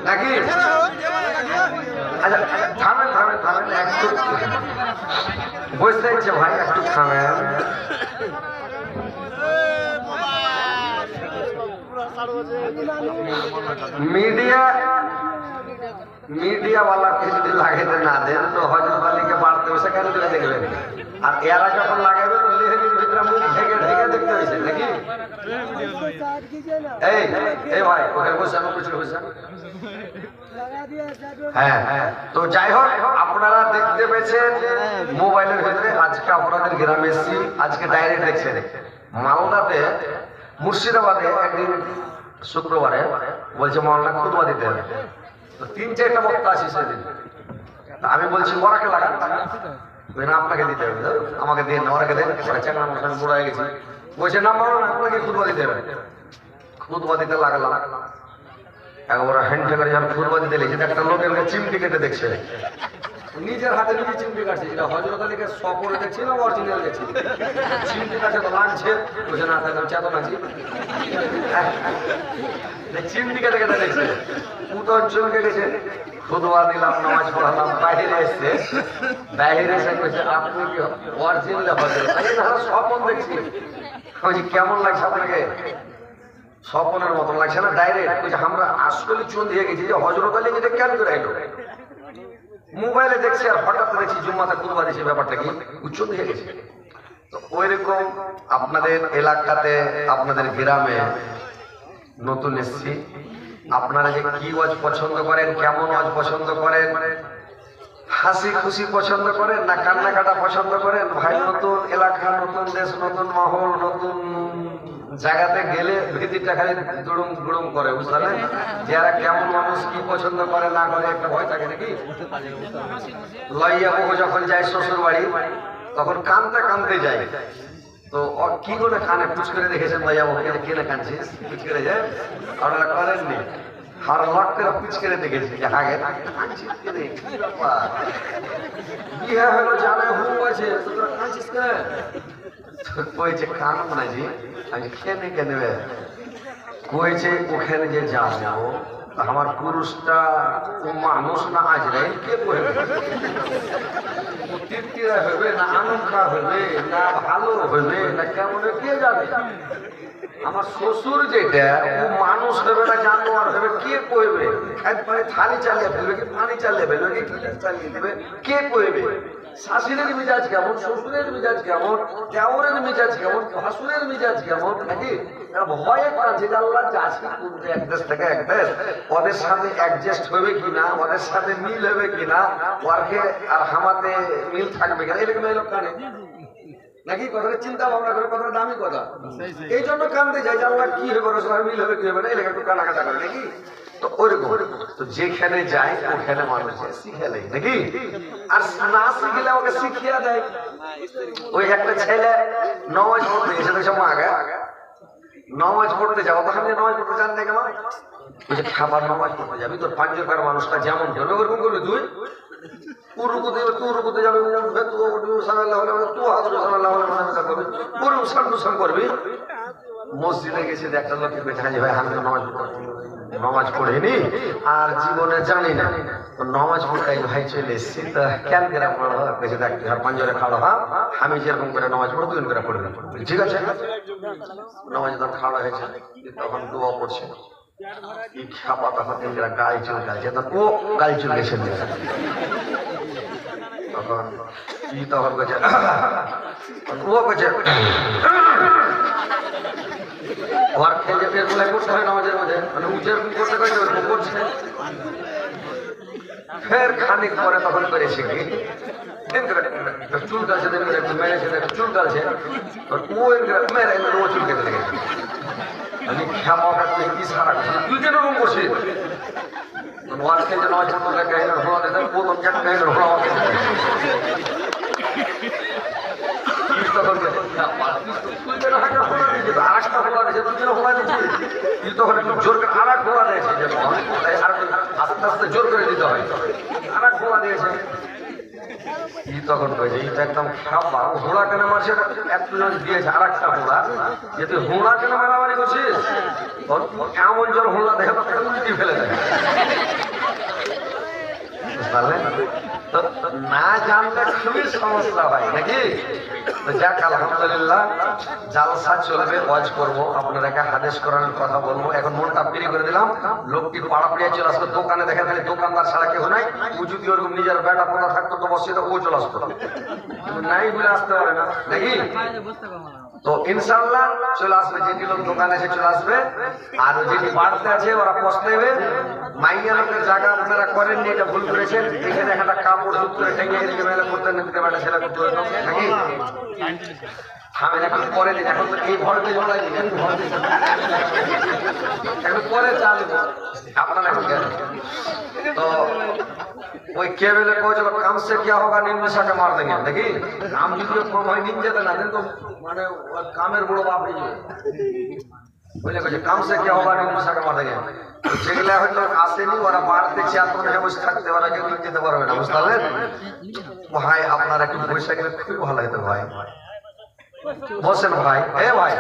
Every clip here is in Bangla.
নাকি? আচ্ছা থামেন থামেন থামেন, একটু বসতে ইচ্ছে ভাই, একটু থামেন। মিডিয়া ওয়ালাকে যদি লাগাইতে না দেন তো হজরত আলীকে বাড়তে বসে কেন করে দেখবেন? আর এরা যখন লাগাবে তো লেহেরির ভিতরে মুখ ঢেকে ঢেকে দেখতে হয়েছে নাকি? এই এই ভাই ওখানে বসে বসে বসে। হ্যাঁ হ্যাঁ, তো যাই হোক, আপনারা দেখতে পেয়েছেন মোবাইলের ভিতরে। আজকে আপনাদের গ্রামে এসেছি, আজকে ডাইরেক্ট দেখছেন মালদাতে, মুর্শিদাবাদে একদিন শুক্রবারে বলছে মাওলানা খুতবা দিতে হবে, তো 3-4টা বক্তা আসি সেদিন। আমি বলছি ওরাকে লাগান, আপনাকে দিতে হবে, আমাকে দেন, ওরাকে দেন। চাকরা মশাই বুড়া হয়ে গেছি, বলছে না মাওলানা আপনাকে খুতবা দিতে হবে। খুতবা দিতে লাগলাম, একবার হ্যান্ড ঠেকারে যখন খুতবা দিতে লেগেছে, একটা লোকের চিমটি কেটে দেখছে, নিজের হাতে নিজে চিমটি কাটছে। যেটা হযরত আলীকে সপরে দেখছি না অরিজিনাল দেখছি, চিমটি কাছে তো লাগছে, বুঝে না থাকলে চেতন আছি, চিমটি কেটে কেটে দেখছে। উত্তর চমকে গেছে, খুতবা দিলাম, নামাজ পড়ালাম, বাইরে এসছে, বাইরে এসে কইছে আপনি কি অরিজিনাল হযরত আলী? না স্বপ্ন দেখছি। কইছি কেমন লাগছে আপনাকে? স্বপ্নের মতন লাগছে না? ডাইরেক্ট কইছে আমরা আসলে চুন দিয়ে গেছি যে হযরত আলী এটা কেন করে আইলো, মোবাইলে দেখছি আর হঠাৎ দেখছি জুম্মাতে খুতবা দিয়েছে, ব্যাপারটা কি উচ্চন দিয়ে গেছে। তো ওইরকম আপনাদের এলাকাতে, আপনাদের গ্রামে নতুন এসছি, আপনারা যে কি ওয়াজ পছন্দ করেন, কেমন ওয়াজ পছন্দ করেন, হাসি খুশি পছন্দ করেন না কান্নাকাটা পছন্দ করেন? ভাই নতুন এলাকা, নতুন দেশ, নতুন মহল, নতুন জায়গাতে গেলে ভীতিটা খালি দুড়ুম দুড়ুম করে, বুঝতে পারলেন? যারা কেমন মানুষ কি পছন্দ করে না করে একটা ভয় থাকে নাকি? লইয়া বউ যখন যায় শ্বশুর বাড়ি তখন কানতে কানতে যায়, তো কি করে কানে পুচ করে দেখেছেন লইয়া বউ কেনে কানছিস পুচ করে যায়? আপনারা করেননি? আর লট করে পুচ করে দেখেছি যে আগে কানছিস কেনে, কি ব্যাপার, বিয়ে হলো জানে হু আছে, তোরা কানছিস কেন? কইছে কানব না জি, আমি কেনে কেনে কইছে ওখানে যে যাবো আমার পুরুষটা ও মানুষ না আজরাইল, কে কইবে? তৃপ্তিরা হবে না আনন্দা হবে না ভালো হবে না কেমন কে জানে? আমার শ্বশুর যেটা ও মানুষ হবে না জানোয়ার হবে, কে কইবে? একবারে থালি চালিয়ে ফেলবে কি পানি চালিয়ে ফেলবে কি চালিয়ে দেবে, কে কইবে? শাশুড়ের মিজাজ কেমন, শ্বশুরের মিজাজ কেমন, দেওরের মিজাজ কেমন, ভাসুরের মিজাজ কেমন নাকি? ভয়ে পাচ্ছে যে আল্লাহ যাচ্ছে এক দেশ থেকে এক দেশ, ওদের সাথে অ্যাডজাস্ট হবে কিনা, ওদের সাথে মিল হবে কিনা, ওরকে আর হামাতে মিল থাকবে কিনা, এরকম এই লোক কানে নাকি? কথাটা চিন্তা ভাবনা করে, কথাটা দামি কথা, এই জন্য কানতে যায় যে আল্লাহ কি হবে, রসুল মিল হবে কি হবে না, এলাকা একটু কানাকাটা করে নাকি? তো ওইরকম তো যেখানে যায় ওখানে মানুষ শিখে নেয় নাকি? আর না শিখলে ওকে শিখিয়ে দেয়। ওই একটা ছেলে নামাজ পড়তে গেছে, দেখছো মা আগে নামাজ পড়তে যাবো, তখন নামাজ পড়তে যান না কেমন? বলছে খাবার নামাজ পড়তে যাবি, তোর পাঞ্জকার মানুষটা যেমন করবে ওরকম করবি তুই। তুই যাবে করবি। মসজিদে গেছে একটা লোকের বেঁচে ভাই আমি তো নামাজ পড়িনি আর জীবনে জানি না, তো নামাজ পড়াই ভাই চলে এসছি, তা কেন কেন পাঞ্জরে খাওয়া হা, আমি যেরকম করে নামাজ পড়ো তুই করে পড়বি। ঠিক আছে, নামাজ যখন খাওয়া হয়েছে তখন দোয়া পড়ছে, কি খাপা তখন গায়ে চলে গেছে, ও গায়ে চলে গেছে, তখন কি তখন গেছে ও গেছে ওর খেয়ে পেট গুলাই করতে হয় নামাজের মধ্যে, মানে উঁচের করতে পারছে ওরকম করছে। ফের খানিক পরে তখন করেছে কি চুল গালছে, মেরেছে চুল গালছে, মেরে ও চুল কেটে লেগেছে। আমি খেপা কি সারা তুই যেন রুম করছি ওয়ার খেয়ে নামাজ পড়তে কাহিনী ঘোড়া দিতে প্রথম চার কাহিনী ঘোড়া আস্তে আস্তে জোর করে দিতে হয়, আর এক ঘোড়া দিয়েছে ই তখন কয়েছে ই তো একদম খাবা ঘোড়া কেন মারছে একজন দিয়েছে আর একটা ঘোড়া যে তুই ঘোড়া কেন মারামারি করছিস এমন জল ঘোড়া দেখে উল্টি ফেলে দেয় না জানলে খুবই সমস্যা হয় নাকি যাক আলহামদুলিল্লাহ জালসা চলবে ওয়াজ করবো আপনাদেরকে হাদিস কোরআনের কথা বলবো এখন মনটা ফ্রি করে দিলাম লোকটি পাড়া পিড়িয়ে চলে আসবে দোকানে দেখা গেলে দোকানদার ছাড়া কেউ নাই ও যদি ওরকম নিজের বেটা পোতা থাকতো তো বসে তো ও চলে আসতো নাই বলে আসতে পারে না নাকি তো ইনশাআল্লাহ চলে আসবে যেটি লোক দোকানে এসে চলে আসবে আর যেটি বাড়তে আছে ওরা পৌঁছাবে মাইয়া লোকের জায়গা আপনারা করেননি এটা ভুল করেছেন এখানে একটা কাপড় ঝুট করে ঠেঙে এদিকে মেলে করতে নিতে পারে সেটা করতে নাকি থামেন এখন পরে দিন এখন তো এই ভরতে জড়াই দিন এখন পরে চালবো আপনারা এখন গেলেন তো ওই केवल को चलो काम से क्या होगा निम्नशा के मार देंगे देखी काम যদি কম হয় নিন যেতে না দেন তো মানে কামের বড় বাপ হয়ে যাবে বলে কইছে काम से क्या होगा निम्नशा के मार देंगे যেগুলা হয়তো আসেনি ওরা বাড়তে চায় তো না বসে থাকতে ওরা কেউ নিন যেতে পারবে না বুঝতে পারলেন ভাই আপনারা একটু বসে গেলে খুব ভালো হতো ভাই বসেন ভাই এ ভাই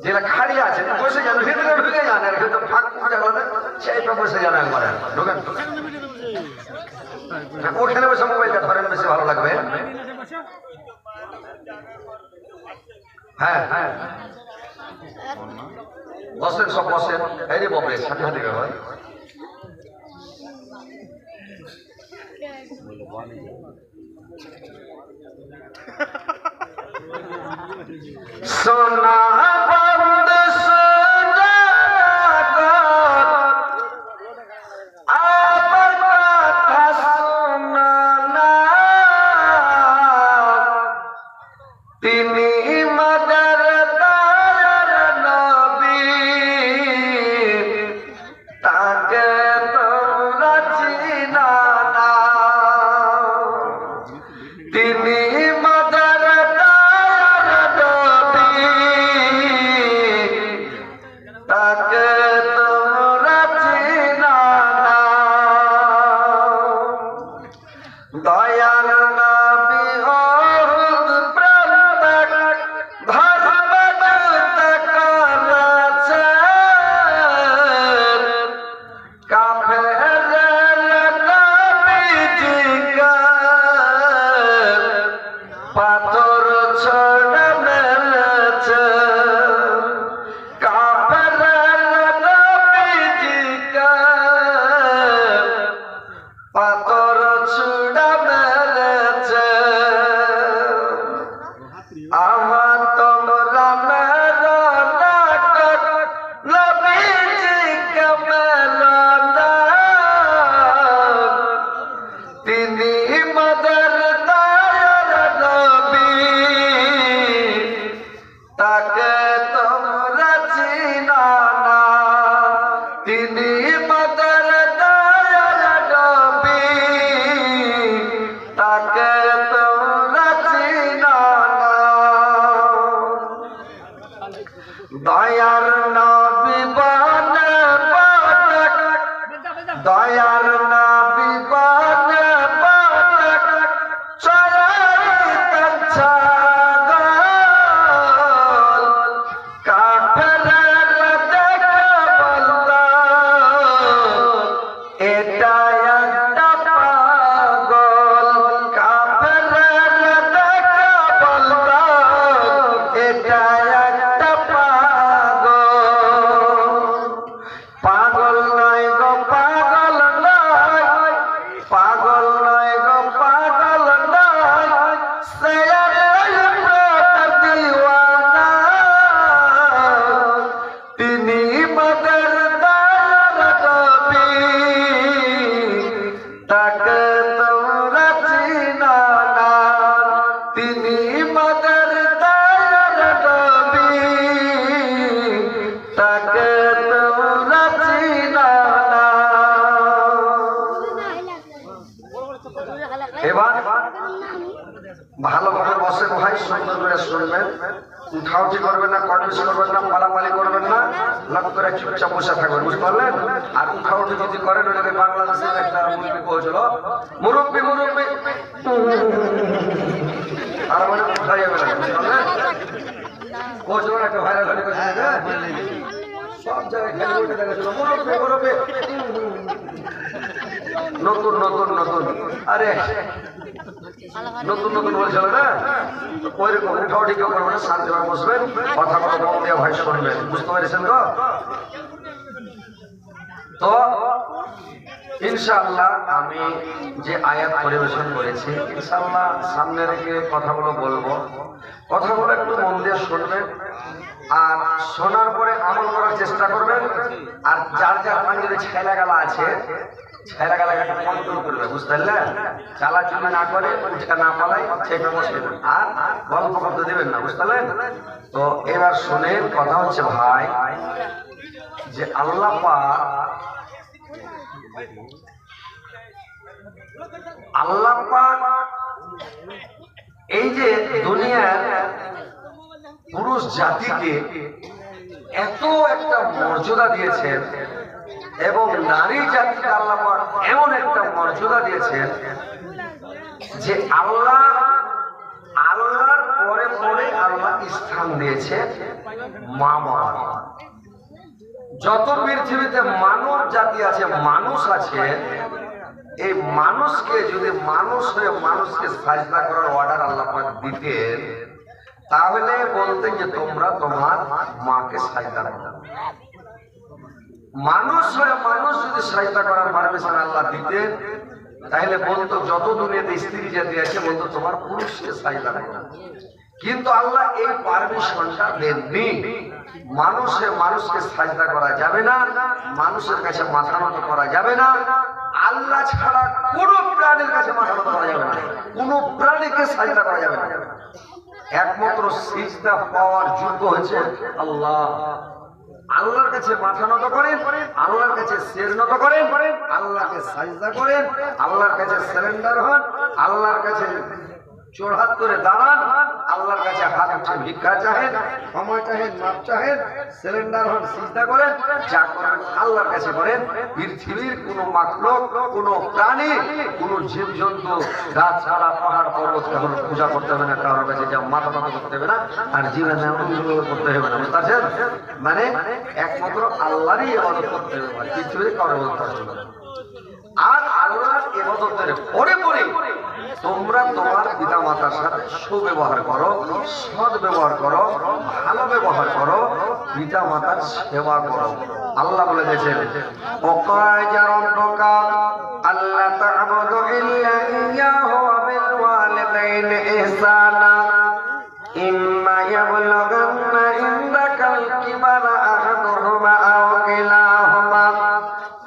যেটা খালি আছে বসে যান ভিতরে ঢুকে যান আর কিন্তু ফাঁক ফাঁকা গেলে সেইটা বসে যান একবার ঢোকেন ওখানে বসে মোবাইলটা ধরেন বেশি ভালো লাগবে হ্যাঁ হ্যাঁ বসেন সব বসেন এই রে বাবরে সাথে সাথে ভাই সোনা বন্ধ সোনা আবার কথা শোনা না তিনি মাদার দার নবী তাকে তোমরা চিনা না তিনি মাদার তাকে তোমরা চিনা না দয়াল নবী ওহুদ প্রান্তক ধর্ম করেছে কাফের নবীজিকে পাথর ছড়ে মেরেছে পাথর ছুড়া মেরেছে আমার তোমরা মেরো না নবীজিকে মেরো না তিনি মাদার দায়ার নবী তাকে তোমরা চিনা না তিনি মাদার তাকে তোমরা চিনা না দয়ার নবী বনে পাঠক দয়ার নবী বনে পাঠক চড়াইতেন ছাগল কাফেরের দেখে বলল এটা একটা পাগল কাফেরের দেখে বলল এটা একটা পাগল নয় গো পাগল নয় পাগল নয় গো পাগল নয় সে দিওয়ানা তিনি মাদার দায়ার নবী তাকে তোমরা চিনা না তিনি মাদার দায়ার নবী তাকে তোমরা চিনা না এবার ভালোভাবে বসে ভাই সুন্দর করে শুনবেন উঠাউঠি করবেন না, কটুস করবেন না, পালাপালি করবেন না, লক্ষ্য করে চুপচাপ বসে থাকবেন, বুঝতে পারলেন? আর উঠাউঠি যদি করেন, ওই বাংলাদেশের একটা মুরব্বী পৌঁছলো, মুরব্বী মুরব্বী আর মানে উঠা যাবে না, বুঝতে পারলেন? পৌঁছলো একটা ভাইরাল হয়ে গেছে, সব জায়গায় খেলে উঠে দেখেছিল মুরব্বী মুরব্বী, নতুন নতুন নতুন, আরে নতুন নতুন বলছিল না, ওইরকম উঠাউঠি কেউ করবে না, শান্তি ভাবে বসবেন, কথা কথা মন দিয়ে ভয় শুনবেন, বুঝতে পেরেছেন তো? তো ইনশাআল্লাহ আমি যে আয়াত পরিবেশন করেছি, ইনশাআল্লাহ সামনে রেখে কথাগুলো বলবো, কথাগুলো একটু মন দিয়ে শুনবেন, আর শোনার পরে আমল করার চেষ্টা করবেন। আর যার যার যদি ছেলা গালা আছে, ছেলা গালাকে কন্ট্রোল করবে, বুঝতে পারলেন? চালাচুলি না করে, উঠে না পালাই, চেপে বসে আর গল্প করতে দেবেন না, বুঝতে পারলেন? তো এবার শুনেন, কথা হচ্ছে ভাই যে আল্লাহ পাক এই যে দুনিয়ার পুরুষ জাতিকে এত একটা মর্যাদা দিয়েছেন এবং নারী জাতিকে আল্লাহ পাক এমন একটা মর্যাদা দিয়েছেন যে আল্লাহর পরে পরে আল্লাহ স্থান দিয়েছে মা বাবা। যত পৃথিবীতে মানব জাতি আছে, মানুষ আছে, এই মানুষকে যদি মানুষ হয়ে মানুষকে সাজদা করার অর্ডার আল্লাহ পাক দিতেন, তাহলে বলতেন যে তোমরা তোমার মাকে সাজদা করো। মানুষ হয়ে মানুষ যদি সাজদা করার পারমিশন আল্লাহ দিতেন, তাহলে বলতো যত দুনিয়াতে স্ত্রী জাতি আছে, বলতো তোমার পুরুষকে সাজদা করো। কিন্তু আল্লাহ এই পারমিশনটা দেননি। মানুষে মানুষকে সাজদা করা যাবে না, মানুষের কাছে মাথা নত করা যাবে না, আল্লাহ ছাড়া কোন প্রাণীর কাছে মাথা নত করা যাবে না, কোন প্রাণীকে সাজদা করা যাবে না। একমাত্র সিজদা পাওয়ার যোগ্য হচ্ছে আল্লাহ। আল্লাহর কাছে মাথা নত করেন, আল্লাহর কাছে শির নত করেন, আল্লাহকে সাজদা করেন, আল্লাহর কাছে সারেন্ডার হন, আল্লাহর কাছে চোরহাত করে দাঁড়ান, আল্লাহর কাছে হাত উঠে ভিক্ষা চাহেন, ক্ষমা চাহেন, মাপ চাহেন, সিলিন্ডার হন, সিজদা করেন, যা করেন আল্লাহর কাছে করেন। পৃথিবীর কোন মাখলুক, কোন প্রাণী, কোন জীবজন্তু, গাছপালা, পাহাড় পর্বত কারোর পূজা করতে হবে না, কারোর কাছে যা মাথা মাথা করতে হবে না, আর জীবনে করতে হবে না, বুঝতে পারছেন? মানে একমাত্র আল্লাহরই ইবাদত করতে হবে, পৃথিবীর কারোর বলতে হবে না। আর আল্লাহর ইবাদতের পরে পরে তোমরা তোমার পিতা মাতার সাথে সুব্যবহার করো, সৎ ব্যবহার করো, ভালো ব্যবহার করো, পিতা মাতার সেবা করো। আল্লাহ বলে দিয়েছেন, আল্লাহ তা'বুদু ইল্লা ইয়্যাহু ওয়া বিল ওয়ালিদাইনি ইহসানা ইম্মা ইয়াবলুগান্না ইনদাকাল কিবারা আহাদুহুমা আও কিলাহুমা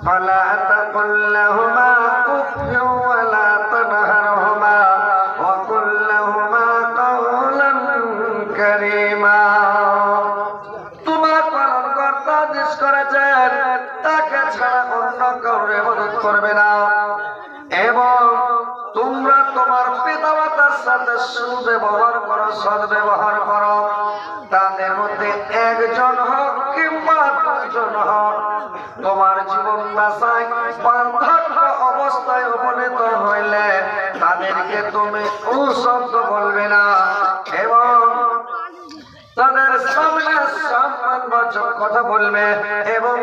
ফালা তাকুল লাহুমা উফফিন ওয়া লা তানহারহুমা ওয়া কুল লাহুমা কাওলান কারীমা। তোমার পালনকর্তা আদেশ করেছেন তাকে ছাড়া অন্য কাউকে ইবাদত করবে না, এবং তোমরা তোমার পিতা মাতার সাথে সুব্যবহার করো, সৎ ব্যবহার করো। তাদের মধ্যে একজন হোক কিংবা দুজন হোক, তোমার জীবন বাঁচায় বার্ধক্য অবস্থায় উপনীত হইলে তাদেরকে তুমি শব্দ বলবে না, এবং তাদের সামনে সম্মানবাচক কথা বলবে, এবং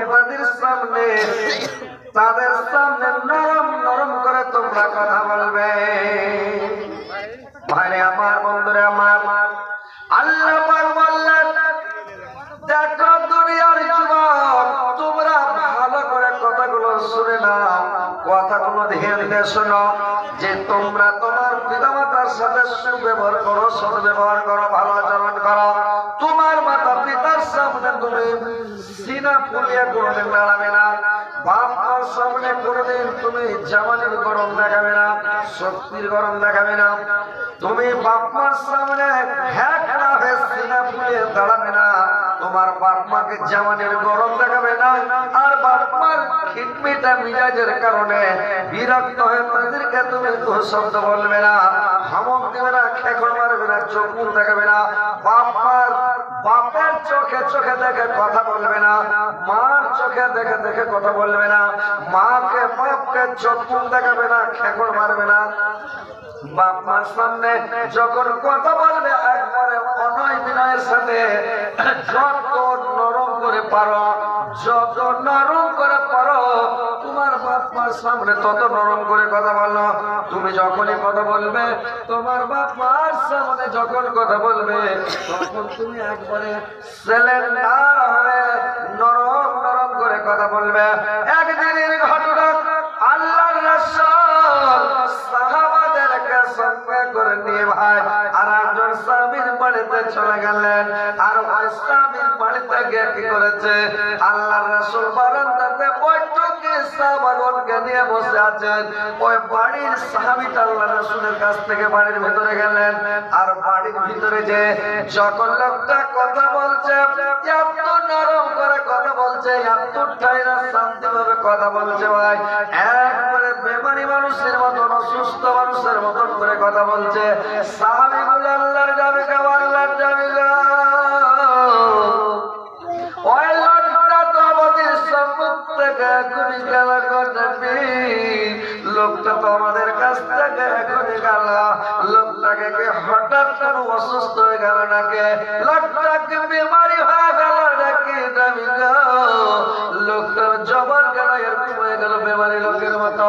তাদের সামনে নরম নরম করে তোমরা কথা বলবে। ভাইরে আমার, বন্ধুরে আমার, আল্লাহ পাক বললেন, দেখো দুনিয়ার যুবক, তোমরা ভালো করে কথাগুলো শুনে নাও, কথাগুলো ধ্যান দিয়ে শোনো, যে তোমরা তোমার পিতামাতার সাথে সুব্যবহার করো, সৎ ব্যবহার করো, ভালো আচরণ করো। তোমার মাতা পিতার সামনে তুমি সিনা ফুলিয়ে কোনোদিন দাঁড়াবে না, বাপ মার সামনে কোনোদিন তুমি জামানের গরম দেখাবে না, শক্তির গরম দেখাবে না। তুমি বাপ মার সামনে হ্যাঁ হয়ে সিনা ফুলিয়ে দাঁড়াবে না, তোমার বাপ মাকে জামানের গরম দেখাবে না, আর বাপ মার খিটমিটা মিজাজের কারণে বিরক্ত হয়ে তাদেরকে তুমি শব্দ বলবে না, ধমক দেবে না, খেকড় মারবে না, চোখ মুখ দেখাবে না। বাপ মার বাপের চোখে চোখে দেখে কথা বলবে না, মার চোখে দেখে দেখে কথা বলবে না, মাকে বাপকে চোখ দেখাবে না, খেকড় মারবে না। বাপ মার সামনে যখন কথা বলবে একবারে অনয় বিনয়ের সাথে, যত নরম করে পারো, যত নরম করে পারো, তোমার বাপ মার সামনে তত নরম করে কথা বলো। তুমি যখনই কথা বলবে, তোমার বাপ মার সামনে যখন কথা বলবে, তখন তুমি একবারে সিলিন্ডার হয়ে নরম নরম করে কথা বলবে। একদিনের ঘটনা, আল্লাহর রাসূল সাহাবাদেরকে সঙ্গে করে নিয়ে ভাই আর একজন স্বামীর বাড়িতে চলে গেলেন। আর ওই স্বামীর বাড়িতে গিয়ে কি করেছে, আল্লাহর রাসূল বারান্দাতে বৈঠকে সাহাবাগণকে নিয়ে বসে আছেন। ওই বাড়ির সাহাবীটা আল্লাহর রাসূলের কাছ থেকে বাড়ির ভিতরে গেলেন। আর বাড়ির ভিতরে যে যখন লোকটা কথা বলছে, এত নরম করে কথা বলছে, এত ঠাইরা শান্তিভাবে কথা বলছে ভাই, একবারে বেমানি মানুষের মতন, অসুস্থ মানুষের মতন করে কথা বলছে। সাহাবীগুলো আল্লাহর যাবে গো, আল্লাহর যাবে গো, ওই লোকটা তো আমাদের সম্মুখ থেকে এখনই গেল গো নবী, লোকটা তো আমাদের কাছ থেকে এখনই গেল। লোকটাকে কি হঠাৎ করে অসুস্থ হয়ে গেল নাকি? লোকটাকে বিমারি হয়ে গেল নাকি নবী গো? লোকটার জবান কেন এরকম হয়ে গেল বেমারি লোকের মতো?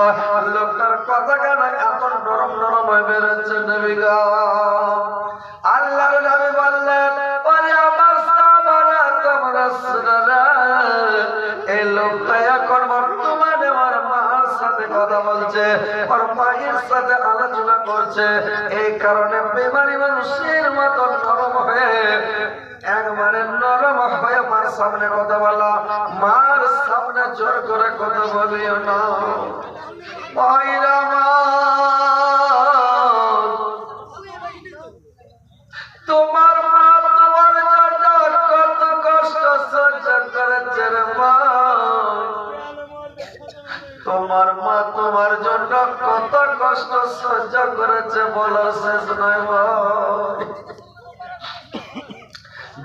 লোকটার কথা কেন এত নরম নরম হয়ে বেরোচ্ছে নবী গো? আল্লাহর নবী বললেন, ওরে আমার সাহাবারা, তোমরা শুনো না, এই লোকটা এখন বর্তমানে আমার মার সাথে কথা বলছে, ওর মায়ের সাথে আলোচনা করছে। এই কারণে বেমারি মানুষের মতো নরম হয়ে, একবারে নরম হয়ে মার সামনে কথা বলা, মার সামনে জোর করে কথা বলিও না। তোমার মা তোমার জন্য কত কষ্ট সহ্য করেছে রে মা, তোমার মা তোমার জন্য কত কষ্ট সহ্য করেছে বলো শেষ নয় মা।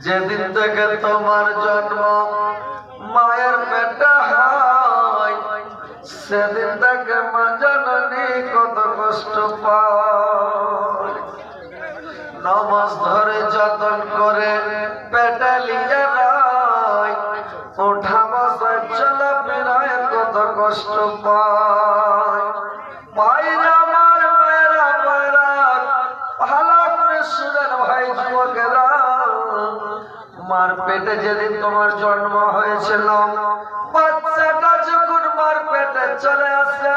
যেদিন থেকে তোমার জন্ম মায়ের পেটে হয়, সেদিন থেকে মা জননী কত কষ্ট পায়। নমাজ ধরে যতন করে পেটে লিয়ে রায়, ওঠা বসা চলা ফেরায় কত কষ্ট পায়। মায়েরা আমার মায়েরা মায়েরা ভালো করে শুনেন ভাই যুবকেরা, মার পেটে যেদিন তোমার জন্ম হয়েছিল, বাচ্চাটা যখন মার পেটে চলে আসে,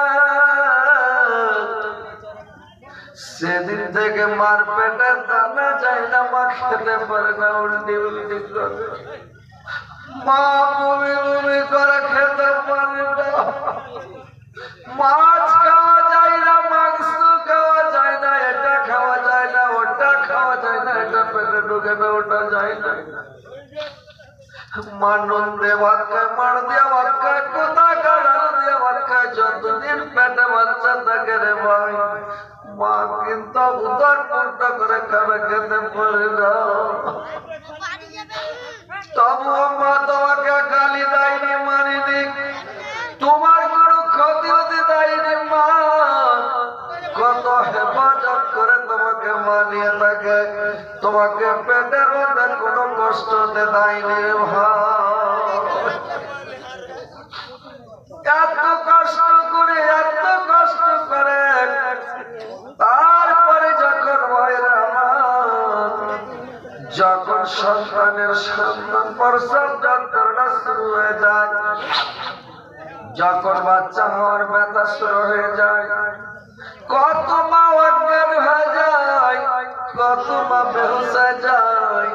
সেদিন থেকে মার পেটে দানা যায় না, মা খেতে পারে না, উল্টি উল্টি করে মা বমি বমি করে খেতে পারে না, মাছ খাওয়া যায় না, মাংস খাওয়া যায় না, এটা খাওয়া যায় না, ওটা খাওয়া যায় না, এটা পেটে ঢুকে না, ওটা যায় না। মা নুন দিয়ে ভাত খায়, মার দিয়ে ভাত খায়, কোথাকার আলু দিয়ে ভাত খায়, যতদিন পেটে বাচ্চা থাকে রে ভাই, মা কিন্তু উদর পুরটা করে খাবে খেতে পারে না। তবুও মা তোমাকে গালি দেয়নি, মারিনি, তোমার কোনো ক্ষতি হতে দেয়নি মা, কত হেফাজত করে তোমাকে মানিয়ে থাকে, তোমাকে পেটের মধ্যে কোনো কষ্ট দেয়নি রে ভাই। এত কষ্ট করে তারপরে যখন ভাইরা আমার, যখন সন্তানের সন্তান প্রসব যন্ত্রণা শুরু হয়ে যায়, যখন বাচ্চা হওয়ার ব্যথা শুরু হয়ে যায়, কত মা অজ্ঞান হয়ে যায়, কত মা বেহুশ হয়ে যায়,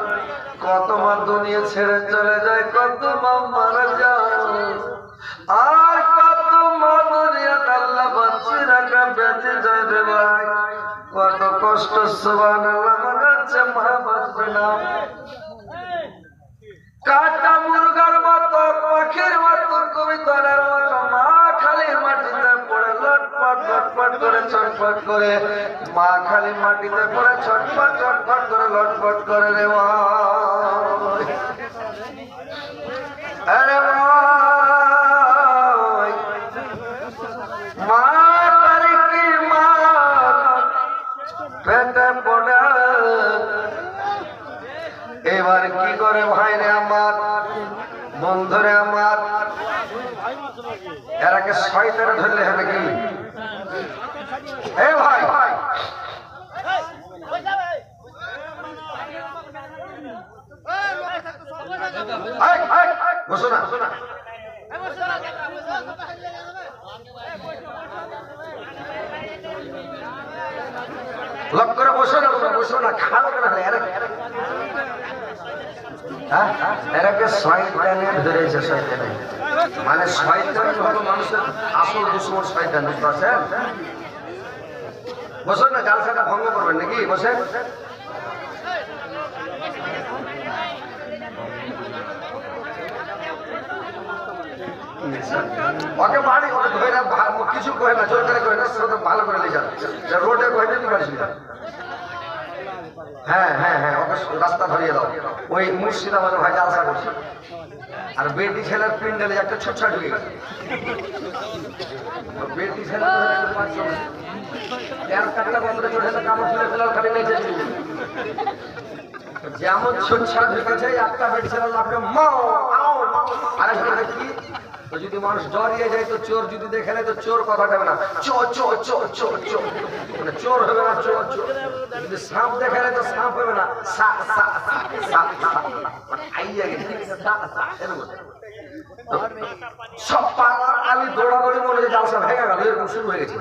কত মা দুনিয়া ছেড়ে চলে যায়, কত মা মারা যায়, আর কত মা দুনিয়াতে আল্লাহ বাঁচিয়ে রাখা বেঁচে যায় রে ভাই। কত কষ্ট, সুবহানাল্লাহ, মনে হচ্ছে মা বাঁচবে না। কাটা মুরগার মতো, পাখির মতো, কবিতরের মতো মা খালি মাটিতে পড়ে লটপট লটপট করে ছটফট করে, মা খালি মাটিতে পড়ে ছটফট ছটফট করে লটপট করে রে মা। এরাকে শয়তানে ধরলে হবে কি? এ ভাই ভাই বসো না লক করে বসো না বসো না খাও কেন এরাকে শয়তানে ধরেছে শয়তানে মানে শয়তান হলো মানুষের আসল দুশ্মন শয়তান বুঝতে পারছেন বসো না জালসাটা ভঙ্গ করবেন নাকি বসেন ওকে বাড়ি ওকে ধরে কিছু কহে না জোর করে কহে না ভালো করে নিয়ে যান রোডে কহে দিতে পারছি না হ্যাঁ হ্যাঁ হ্যাঁ ওকে রাস্তা ধরিয়ে দাও ওই মুর্শিদাবাদে ভাই জালসা করছে আর বেটি ছেলের পিন্ডেলে একটা ছোটছা ঢুকে গেছে বেটি ছেলে কাটটা বন্ধ চলে কামড় ফেলে ফেলার খালি নেচে যেমন ছোটছা ঢুকেছে একটা বেটি ছেলে লাগবে মাও আরে কি যদি মানুষ ডরিয়ে যায় তো চোর যদি দেখে নেয় তো চোর কথা যাবে না চোর চোর চোর চোর চোর মানে চোর হবে না চোর চোর যদি সাপ দেখে নেয় তো সাপ হবে না সব পাড়ার আলি দৌড়াদৌড়ি মনে হয় জালসা ভেঙে গেল এরকম শুরু হয়ে গেছে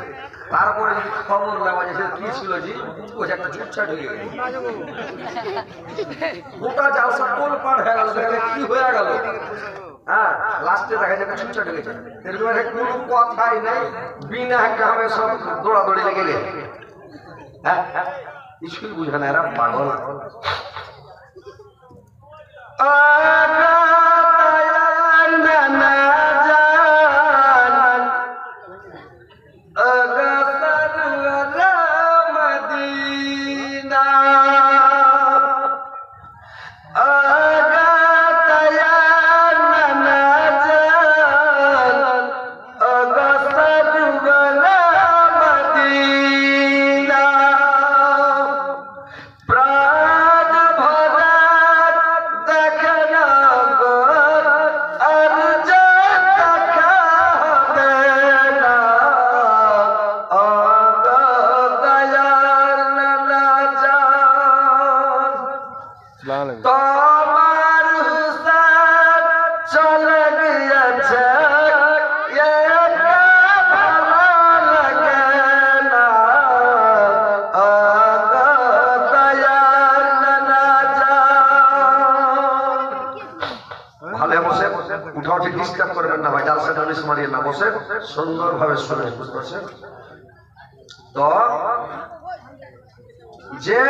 তারপরে যদি খবর নেওয়া যে কি ছিল জি ওই একটা চুপচাপ ঢুকে গেল গোটা জালসা কোল পার হয়ে গেল কি হয়ে গেল হ্যাঁ লাস্টে দেখা যাবে চুপচাপ ঢুকেছে এরকম কোনো কথাই নাই বিনা গ্রামে সব দৌড়াদৌড়ি লেগে গেছে হ্যাঁ কিছুই বুঝে না এরা পাগল ডিস্টার্ব করবেন না ভাই জালসাটা মিস মারিয়ে না বসে সুন্দরভাবে শুনে বুঝতে পারছেন তো যে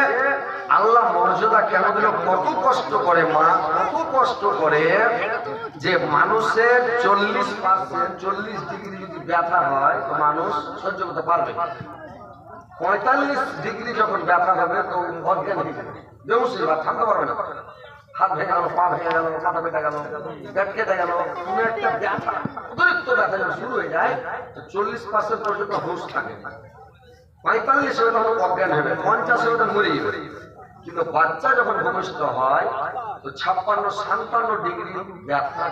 আল্লাহ মর্যাদা কেন দিল কত কষ্ট করে মা কত কষ্ট করে যে মানুষের 40% 40 ডিগ্রি যদি ব্যথা হয় তো মানুষ সহ্য করতে পারবে 45 ডিগ্রি যখন ব্যথা হবে তো অজ্ঞান হয়ে যাবে বেহুশ বা থামতে পারবে না হাত ভেঙে গেল পা ভেঙে গেল মাথা বেঁধে গেল পেট কেটে গেল কোনো একটা ব্যথা অতিরিক্ত ব্যথা যখন শুরু হয়ে যায় তো 40% পর্যন্ত হুঁশ থাকে 45 হবে তখন অজ্ঞান হবে 50 হবে তখন মরে যাবে কিন্তু বাচ্চা যখন ভূমিষ্ঠ হয় তো 56-57 ডিগ্রি ব্যথা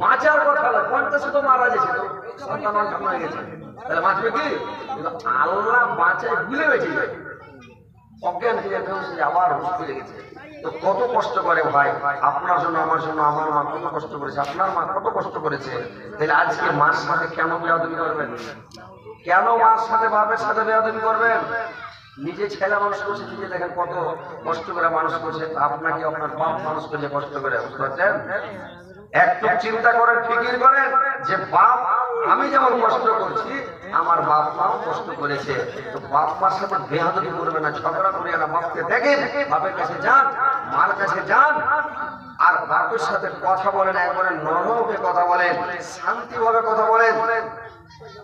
বাঁচার কথা না 50 তো মারা গেছে তো 57 হয়ে গেছে তাহলে বাঁচবে কি কিন্তু আল্লাহ বাঁচায় ভুলে বেঁচে যায় অজ্ঞান হয়ে যেতে আবার হুঁশ ফিরে গেছে তো কত কষ্ট করে ভাই আপনার জন্য আমার জন্য আমার মা কত কষ্ট করেছে আপনার মা কত কষ্ট করেছে তাহলে আজকে মার সাথে কেন বেয়াদবি করবেন কেন মার সাথে বাপের সাথে বেয়াদবি করবেন নিজে ছেলে মানুষ করছে নিজে দেখেন কত কষ্ট করে মানুষ করছে আপনাকে আপনার বাপ মানুষ করছে কষ্ট করে বুঝতে পারছেন একটু চিন্তা করেন ফিকির করেন যে বাপ আমি যেমন কষ্ট করছি আমার বাপ মাও কষ্ট করেছে তো বাপ মার সাথে বেয়াদবি করবে না ঝগড়া করে না বাপকে দেখেন বাপের কাছে যান মার কাছে যান আর বাপের সাথে কথা বলেন একবারে নরমভাবে কথা বলেন শান্তিভাবে কথা বলেন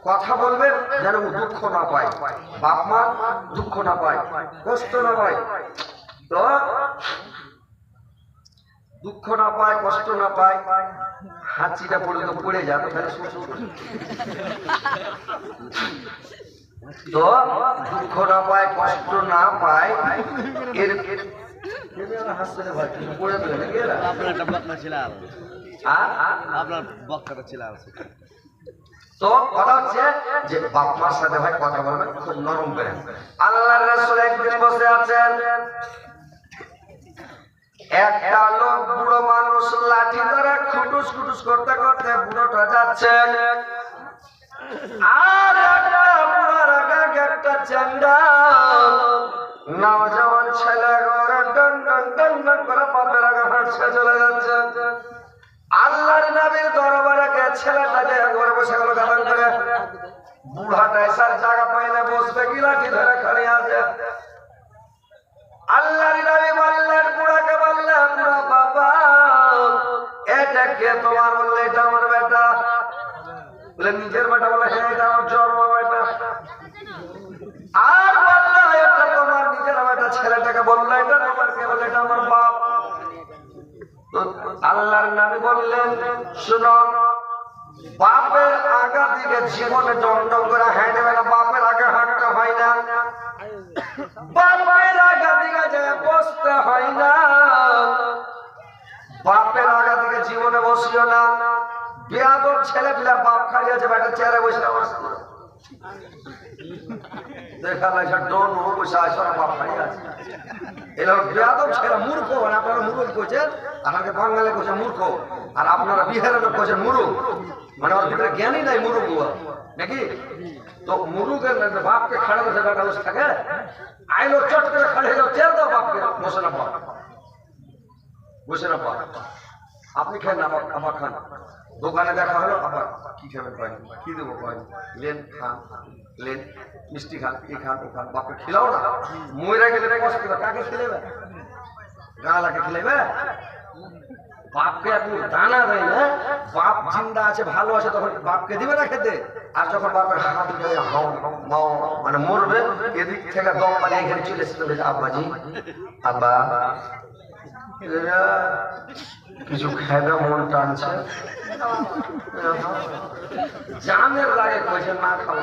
কথা বলবেন যেন দুঃখ না পায় বাপ মা দুঃখ না পায় কষ্ট না পায় তো দুঃখ না পায় কষ্ট না পায় হাঁচিটা পড়ে তো পড়ে যায় তো দুঃখ না পায় কষ্ট না পায় এর আপনার একটা বক্তা ছিল আর আপনার বক্তাটা ছিল আর তো কথা হচ্ছে যে বাপ মার সাথে ভাই কথা বলবেন খুব নরম করে। আল্লাহর রাসূল একদিন বসে আছেন, একটা লোক বুড়ো মানুষ লাঠি ধরে খুটুস খুটুস করতে করতে বুড়োটা যাচ্ছে, আর একটা বুড়োর আগে একটা চান্দা নওজওয়ান ছেলে করে ডন ডন ডন ডন করে বাপের আগে হাঁটছে চলে যাচ্ছে। আল্লাহর নবীর দরবারে ছেলেটাকে একবার বসে গেল গাদান করে, বুড়াটা এসার জায়গা পায় না, বসবে কি লাঠি ধরে খালি আছে। আল্লাহর নবী বললেন বুড়াকে, বললেন বুড়া বাবা এটা কে তোমার? বললে এটা আমার বেটা। বলে নিজের বেটা? বলে হ্যাঁ এটা আমার জন্ম বেটা। আর বললো এটা তোমার নিজের বেটা। ছেলেটাকে বললো এটা তোমার কে? বলে এটা আমার বাপ। আল্লাহর নবী বললেন শুনো, বাপের আগা দিকে জীবনে দণ্ডন করে হাঁটবে না, বাপের আগে হাঁটতে হয় না, বাপের আগা দিকে যায় বসতে হয় না, বাপের আগা দিকে জীবনে বসিও না। বেয়াদব ছেলে পিলা বাপ খালি আছে বেটা চেয়ারে বসে দেখা লাগছে ডন ও বসে আছে, বাপ খালি আছে। এরা বেয়াদব ছেলে, মূর্খ। আপনারা মূর্খ করছেন, আমাকে বাঙালি করছেন মূর্খ, আর আপনারা বিহারের লোক করছেন মুরুখ। মানে ওর ভিতরে জ্ঞানই নাই, মুরুখ নাকি? তো মুরুখের বাপকে খাড়ে বসে বেটা বসে থাকে, আইলো চট করে খাড়ে যাও, চেয়ার দাও বাপকে, বসে না বাপ, বসে না বাপ। আপনি খেন আবার খান। দোকানে দেখা হলো, আবার কি খাবেন কয়েন, কি দেবো কয়েন, লেন খান, লেন মিষ্টি খান, কি খান ও খান। বাপকে খিলাও না, ময়রা গেলে কষ্ট করে কাকে খিলেবে? গাঁলাকে খিলেবে? বাপকে আপনি দানা দেয় না, বাপ জিন্দা আছে ভালো আছে তখন বাপকে দিবে না খেতে। আর যখন বাপের হাত মানে মরবে, এদিক থেকে দম পালিয়ে এখানে চলে এসেছিল, আব্বাজি আব্বা কিছু খাইবে মন টানছে, জানের লাগে কইছে না খাবো।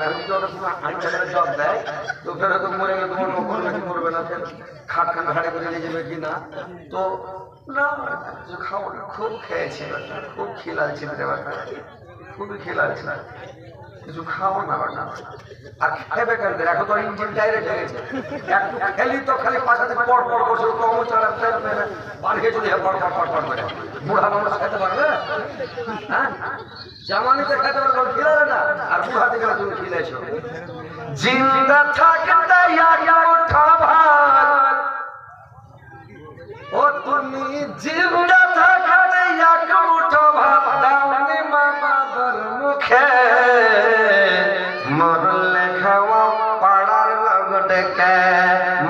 আমি যখন জব দেয় তো ফেরত মরে গেলে তোমার নকল নাকি মরবে না, খাট খান ঘাড়ে করে নিয়ে যাবে কিনা। তো না কিছু খাবো না, খুব খেয়েছি, খুব খিলাচ্ছি, খুবই খিলাচ্ছি, কিছু খাবো না। আর খেবে কেন? এখন তো ইঞ্জিন ডাইরেক্ট হয়ে গেছে, একটু খেলি তো খালি পাশাতে পর পর করছে, কম চালার বাড়িয়ে চলে যায় পর পর পর পর করে। বুড়া মানুষ খেতে পারবে? হ্যাঁ, জামানিতে খেতে পারবে, খিলাবে না। আর বুড়া দিকে তুমি খিলেছো। জিন্দা থাকতে ওঠা ভাত, ও তুমি জিন্দা থাকতে উঠো ভাত দাওনি মা বাবার মুখে, মরলে খাওয়া পাড়ার লগটকে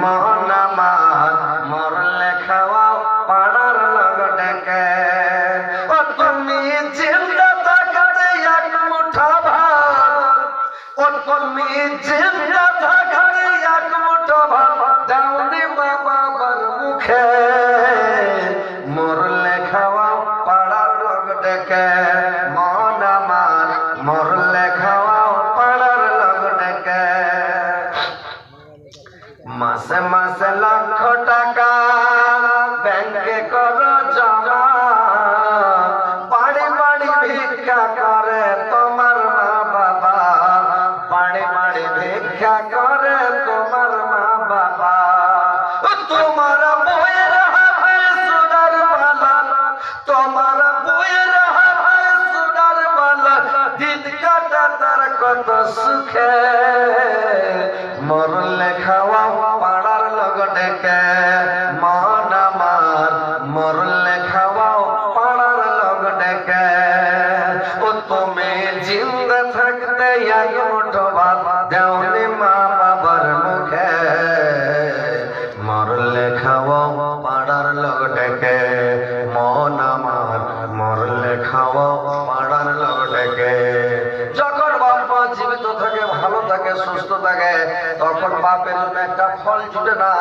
মন আমার, মরলে খাওয়া পাড়ার লগটকে। ও তুমি জিন্দা থাকতে এক মুঠা ভাত, ও তুমি জিন্দা থাকতে এক মুঠো ভাত দাওনি মা বাবার মুখে, মরলে খাওয়া পাড়ার লগটকে মন আমার, মরলে খাওয়া পাড়ার লগটকে। মাসে মাসে লক্ষ টাকা ব্যাংকে করো জমা, বাড়ি বাড়ি ভিক্ষা করে তোমার মা বাবা, বাড়ি বাড়ি ভিক্ষা করে তোমার মা বাবা। তোমার বইয়ের হাতে সোনার বালা, তোমার বইয়ের হাতে সোনার বালা, দিন কাটা তার কত সুখে, মরলে খাওয়া পাড়ার লগটকে মন আমার, মরলে খাওয়া পাড়ার লগটকে। ও তুমি জিন্দা থাকতে এক মুঠো ভাত দেওনি মা বাবার মুখে, মরলে খাওয়া পাড়ার লগটকে মন আমার, মরলে খাওয়া পাড়ার লগটকে। যখন বাবা জীবিত থাকে, ভালো থাকে, সুস্থ থাকে, তখন বাপের জন্য একটা ফল জুটে না,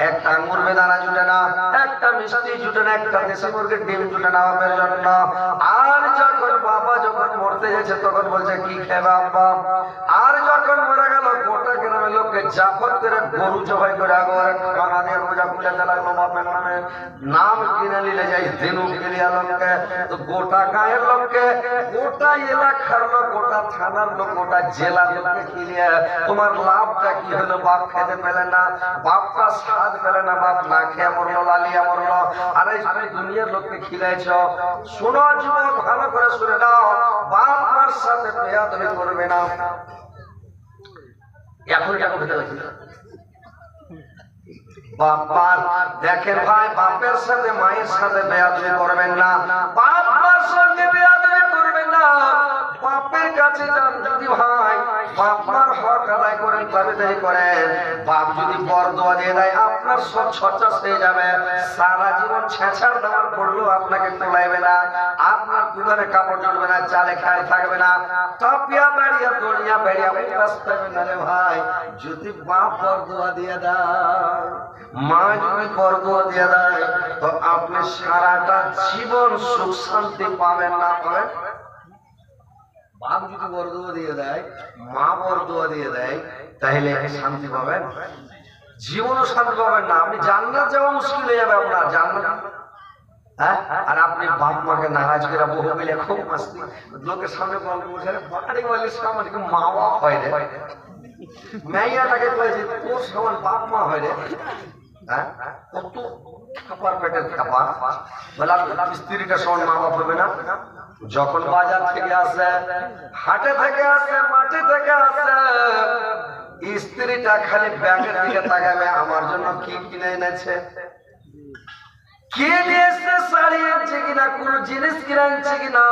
একটা আঙ্গুর বেদানা জুটে না, একটা মিষ্টি জুটে না, একটা দেশি মুরগির ডিম জুটে না বাপের জন্য। আর যখন বাবা যখন মরতে যাচ্ছে তখন বলছে কি খেবে আব্বা। আর যখন মরে গেল গোটা গ্রামের লোককে জাফত করে গরু জবাই করে আগরে খানা দিয়ে রোজা খুলে লাগলো বাপের নামে নাম কিনে নিলে যাই দিনু কিলিয়া লোককে তো গোটা গায়ের লোককে গোটা এলাকার লোক গোটা থানার লোক গোটা জেলার লোককে কিলিয়া তোমার লাভটা কি হলো? বাপ খেতে পেলে না, বাপটা স্বাদ পেলে না, বাপ না খেয়ে মরলো, লালিয়া মরলো, আর এই দুনিয়ার লোককে খিলাইছ। শোনো যুবক, ভালো করে শুনে নাও, বাপ মার সাথে বেয়াদবি করবে না। এখন কেন খেতে লাগছে বাপার? দেখেন ভাই, বাপের সাথে মায়ের সাথে বেয়াদবি করবেন না, বাপ মার সঙ্গে বেয়াদবি করবেন না। বাপের কাছে যান যদি ভাই বাপ মার হক আদায় করেন, দাবিদারি করেন, বাপ যদি বরদোয়া দিয়ে দেয় আপনার সব ছচাস হয়ে যাবে। সারা জীবন ছেঁচার দাবার পড়লেও আপনাকে তোলাইবে না, আপনার কুদারে কাপড় জুটবে না, চালে খায় থাকবে না, টাপিয়া বেড়িয়া দড়িয়া বেড়িয়া উপাস পাবে না রে ভাই। যদি বাপ বরদোয়া দিয়ে দেয়, মা যদি বরদোয়া দিয়ে দেয়, তো আপনি সারাটা জীবন সুখ শান্তি পাবেন না। পাবেন? বাপ যদি বরদোয়া দিয়ে দেয়, মা বরদোয়া দিয়ে দেয়, তাহলে শান্তি পাবেন? জীবনও শান্তি পাবেন না। আপনি জান্নাত যাওয়া মুশকিল হয়ে যাবে আপনার, জান্নাত। হ্যাঁ, আর আপনি বাপ মাকে নারাজ করে বহু মিলে খুব মাস্তি লোকের সামনে গল্প বলছে, বাড়ি বলে সামনে মা বাপ হয় রে, মেয়াটাকে বলেছে তোর সমান বাপ মা হয় রে। হ্যাঁ, কত খাপার পেটের খাপা, বলে স্ত্রীটা সমান মা বাপ হবে না? যখন বাজার থেকে আসে, হাটে থেকে আসে, মাটি থেকে আসে, স্ত্রীটা খালি ব্যাগের দিকে তাকাবে, আমার জন্য কি কিনে এনেছে, কে নিয়েছে, শাড়ি আনছে কিনা, কোন জিনিস কিনে আনছে কিনা,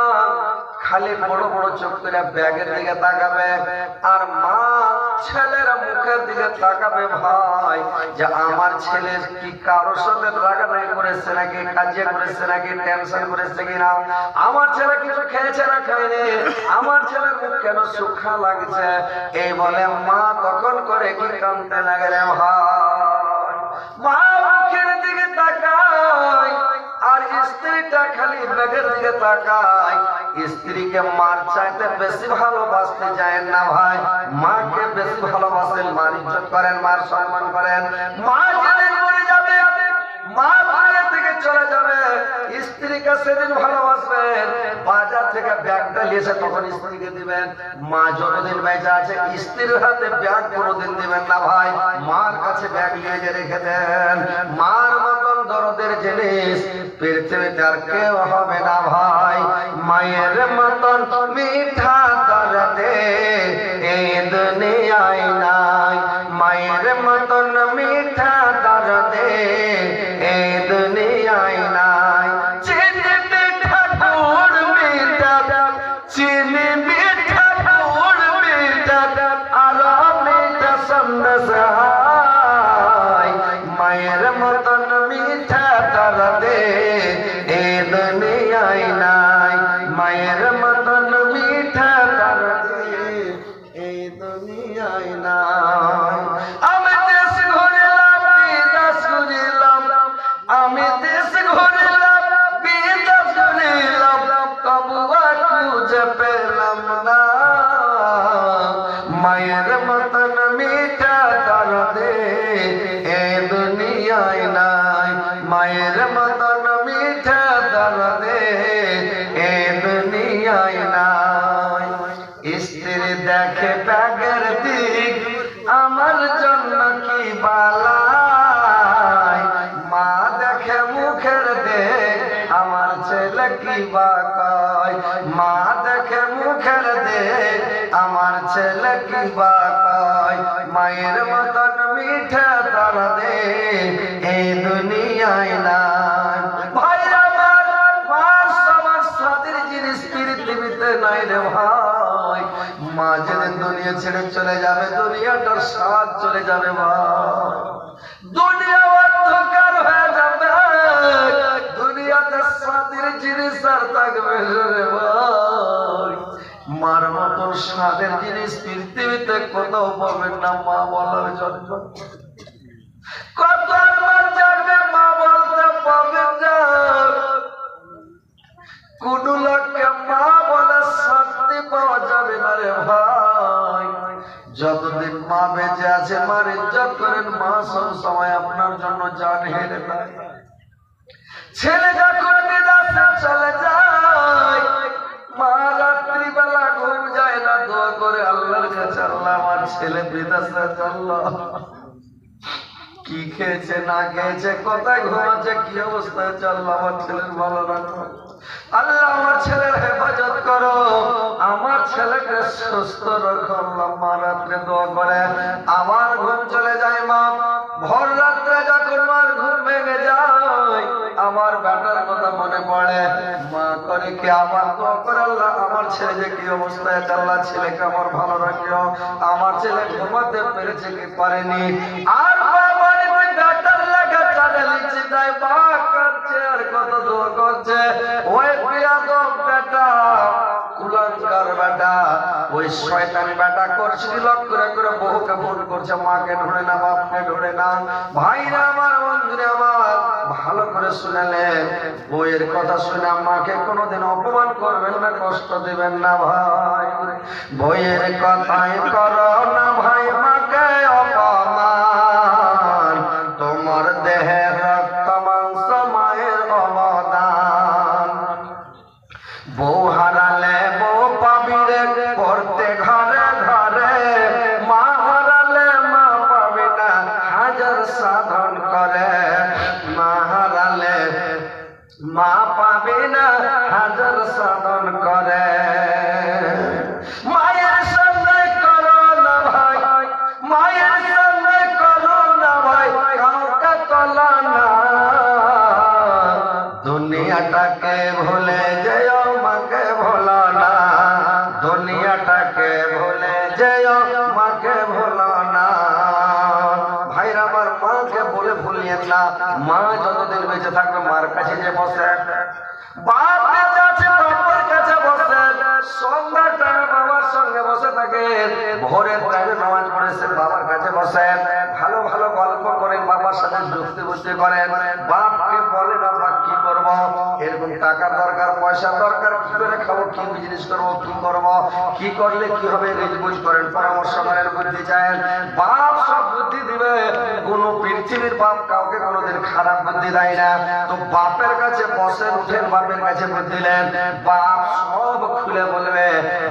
খালি বড় বড় চোখ করে ব্যাগের দিকে তাকাবে। আর মা ছেলের মুখের দিকে তাকাবে ভাই, যে আমার ছেলে কি কারোর সাথে রাগারাগি করেছে নাকি, কাজিয়া করেছে নাকি, টেনশন করেছে কিনা, আমার ছেলে কিছু খেয়েছে না খায়নি, আমার ছেলের মুখ কেন সুখা লাগছে, এই বলে মা তখন করে কি কামতে লাগে রে ভাই। মা মুখের দিকে তাকায় আর স্ত্রীটা খালি ব্যাগের দিকে তাকায়। স্ত্রীকে মার চাইতে বেশি ভালোবাসতে যায় না ভাই, মাকে বেশি ভালোবাসেন, মার ইজ্জত করেন, মার সম্মান করেন। মা যেদিন মরে যাবে, মা দুনিয়া থেকে চলে যাবে, স্ত্রীকে সেদিন ভালোবাসবেন। বাজার থেকে ব্যাগটা নিয়েছে তখন স্ত্রীকে দিবেন। মা যতদিন বেঁচে আছে স্ত্রীর হাতে ব্যাগ কোনোদিন দিবেন না ভাই, মার কাছে ব্যাগ নিয়ে যে রেখে দেন। মার মতন দরদের জিনিস পৃথিবীতে আর কেউ হবে না ভাই। মায়ের মতন মিঠা দরদে এই দুনিয়ায় নাই, মায়ের মতন মিঠা দরদে এই দুনিয়ায় নাই। চিনি মিঠা গুড় মিঠা, চিনি মিঠা গুড় মিঠা, আরো মিঠা সন্দেশ হয়। মায়ের মতন মিঠা দরদে এই দুনিয়ায় নাই, মায়ের মতন মিঠা দরদে এই দুনিয়ায় নাই। আমি দেশ ঘুরিলাম, বিদেশ ঘুরিলাম, আমি দেশ ঘুরিলাম, বিদেশ ঘুরিলাম, তবুও খুঁজে পেলাম না মায়ের মতন মিঠা দরদে এই দুনিয়ায় নাই, মায়ের মতন মিঠা দরদে এই দুনিয়ায় নাই। স্ত্রী দেখে ব্যাগের দিক, আমার জন্য কি বালাই, মা দেখে মুখের দিক, আমার ছেলে কি বা কয়, মা দেখে মুখের দিক, আমার ছেলে কি বা কয়। মায়ের মতন মিঠা দরদে এই দুনিয়ায় নাই। ভাই আমার, মার সমান স্বাদের জিনিস পৃথিবীতে নাই রে ভাই। মা যেদিন দুনিয়া ছেড়ে চলে যাবে, দুনিয়াটার স্বাদ চলে যাবে ভাই, দুনিয়া অন্ধকার হয়ে যাবে, দুনিয়াতে স্বাদের জিনিস আর থাকবে রে ভাই। মার মতন স্বাদের জিনিস পৃথিবীতে কোথাও পাবেন না। মা বলার জন্য কত আর যাবে, মা বলতে পাবেন না। কোন লোককে মা বলে শান্তি পাওয়া যাবে না রে ভাই। যতদিন মা বেঁচে আছে মার ইজ্জত করেন। মা সব সময় আপনার জন্য জান হেরে দেয়। ছেলে যখন বিদেশে চলে যায় মা রাত্রিবেলা ঘুম যায় না, দোয়া করে আল্লাহর কাছে, আল্লাহ আমার ছেলে বিদেশে চলল, কি খেয়েছে না খেয়েছে, কোথায় ঘুমাচ্ছে, কি অবস্থায় চলল, আমার ছেলের ভালো রাখো আল্লাহ, আমার ছেলের হেফাজত করো, আমার ছেলেকে সুস্থ রাখো আল্লাহ। মা রাত্রে দোয়া করে আমার ঘুম চলে যায়। মা ভোর রাত্রে যখন মার ঘুম ভেঙে যায় আমার বেটার কথা মনে পড়ে, মা করে কি আমার দোয়া করে আল্লাহ আমার ছেলে যে কি অবস্থায় আছে, আল্লাহ ছেলেকে আমার ভালো রাখিও। আমার ছেলে ঘুমাতে পেরেছে কি পারেনি, আর বেটার লেগে চাঁদে চিন্তায় বা করছে আর কত দোয়া করছে। ওই বিয়াদব বেটা, কুলাঙ্গার বেটা, ওই শয়তানি বেটা করছিল করে করে বহুকে ফোন করছে, মাকে ধরে না, বাপকে ধরে না। ভাইরা আমার, বন্ধুরা আমার, ভালো করে শুনেলেন, বইয়ের কথা শুনে মাকে কোনোদিন অপমান করবেন না, কষ্ট দিবেন না ভাই। বইয়ের কথাই করো না ভাই মাকে অপমান, তোমার দেহে রক্ত মাংস মায়ের অবদান। বউ হারালে বউ পাবি রে পড়তে ঘরে ঘরে, মা হারালে মা পাবি না হাজার সাধন করে, মা হারালে মা পাবি না হাজার সাধন করে। মায়ের সঙ্গে করো না ভাই, মায়ের সঙ্গে করো না ভাই, কাউকে তলা না, দুনিয়াটাকে ভুলে যেও মাকে ভোলো না, দুনিয়াটাকে ভুলে যেও মাকে ভোলো না। ভাইরা আমার, মাকে বলে ভুলিয়েন না। মা যতদিন বেঁচে থাকবে মার কাছে যে বসে, বাপ বেঁচে আছে বাবার কাছে বসে, সন্ধ্যার টাইমে বাবার সঙ্গে বসে থাকে, ভোরের টাইমে নামাজ পড়েছে বাবার কাছে বসে, ভালো ভালো গল্প করেন, বাবার সাথে যুক্তি বুঝতে করেন। বাপকে বলে না বাপ কি করবো, এরকম টাকার দরকার, পয়সা দরকার, কি করে খাবো, কি বিজনেস করবো, কি করবো, কি করলে কি হবে, রেজবুজ করেন, পরামর্শ করেন, বুদ্ধি চান। বাপ সব বুদ্ধি দিবে, কোন পৃথিবীর বাপ কাউকে কোনোদিন খারাপ বুদ্ধি দেয় না। তো বাপের কাছে বসেন, উঠেন, বাপের কাছে বুদ্ধি নেন, বাপ সব খুলে বলবে।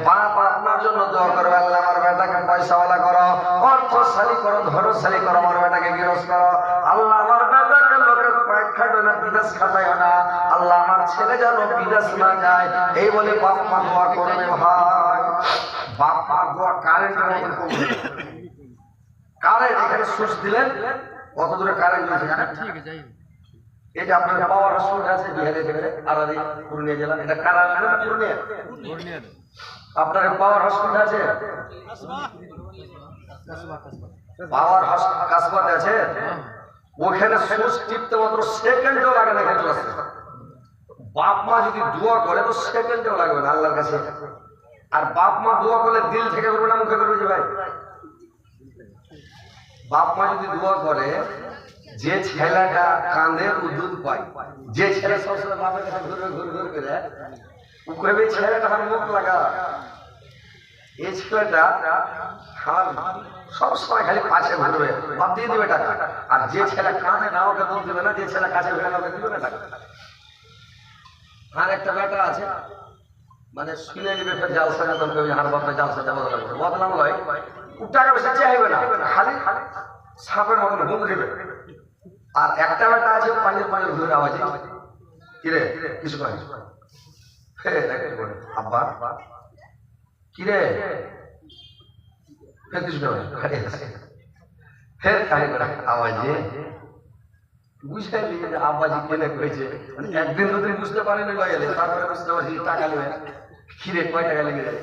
বাপ আপনার জন্য দোয়া করবে, আল্লাহ আমার বেটাকে পয়সাওয়ালা করো, অর্থশালী করো, ধনশালী করো, আমার বেটাকে গিরস করো, আল্লাহ আমার বেটাকে লোকের পায় খাটো না, বিদেশ খাটায় না, আল্লাহ আমার ছেলে যেন বিদেশ না যায়, এই বলে বাপ মা দোয়া করবে। ভাই বাপ মা দোয়া কারেন্টের মতন করবে, কারেন্ট এখানে সুইচ দিলেন কত দূরে কারেন্ট গেছে জানেন? এই যে আপনার পাওয়ার হাউস আছে বিহারে থেকে আরাদি পুরুলিয়া জেলা, এটা কারা না পুরুলিয়া? আপনার পাওয়ার হাউস আছে, পাওয়ার হাউস কাসবাতে আছে, ওখানে সুইচ টিপতে মাত্র সেকেন্ডও লাগে না, খেতে আসছে। বাপ মা যদি দোয়া করে তো সেকেন্ডও লাগবে না আল্লাহর কাছে। আর বাপ মা দোয়া করলে দিল থেকে করবে না মুখে করবে? যে ভাই বাপ মা যদি দোয়া করে, যে ছেলেটা কাঁদে ও দুধ পায়, যে ছেলে সবসময় বাপের কাছে ঘুরবে ঘুর ঘুর করে, ও কবে ছেলেটা আমার মুখ লাগা, এই ছেলেটা সবসময় খালি পাশে ঘুরবে, বাপ দিয়ে দিবে টাকা। আর যে ছেলে কাঁদে না ওকে দুধ দিবে না, যে ছেলে কাছে ঘুরে না ওকে দিবে না টাকা। আর একটা বেটা আছে, মানে শুনে নিবে জালসা না, তখন হার বাপে জালসাটা বদলাম হয়, ও টাকা পয়সা চাইবে না, খালি সাপের মতন ঘুম দিবে। আর একটা বেটা আছে পাঁচের পাঁচের ঘুরে আওয়াজে, কিরে কিছু করে আব্বা কিরে কিছু করে আওয়াজে বুঝাইলি আব্বাজি কেনে করেছে। একদিন দুদিন বুঝতে পারেনি, তারপরে বুঝতে পারছি টাকা নেবে। কিরে কয় টাকা লেগে যায়?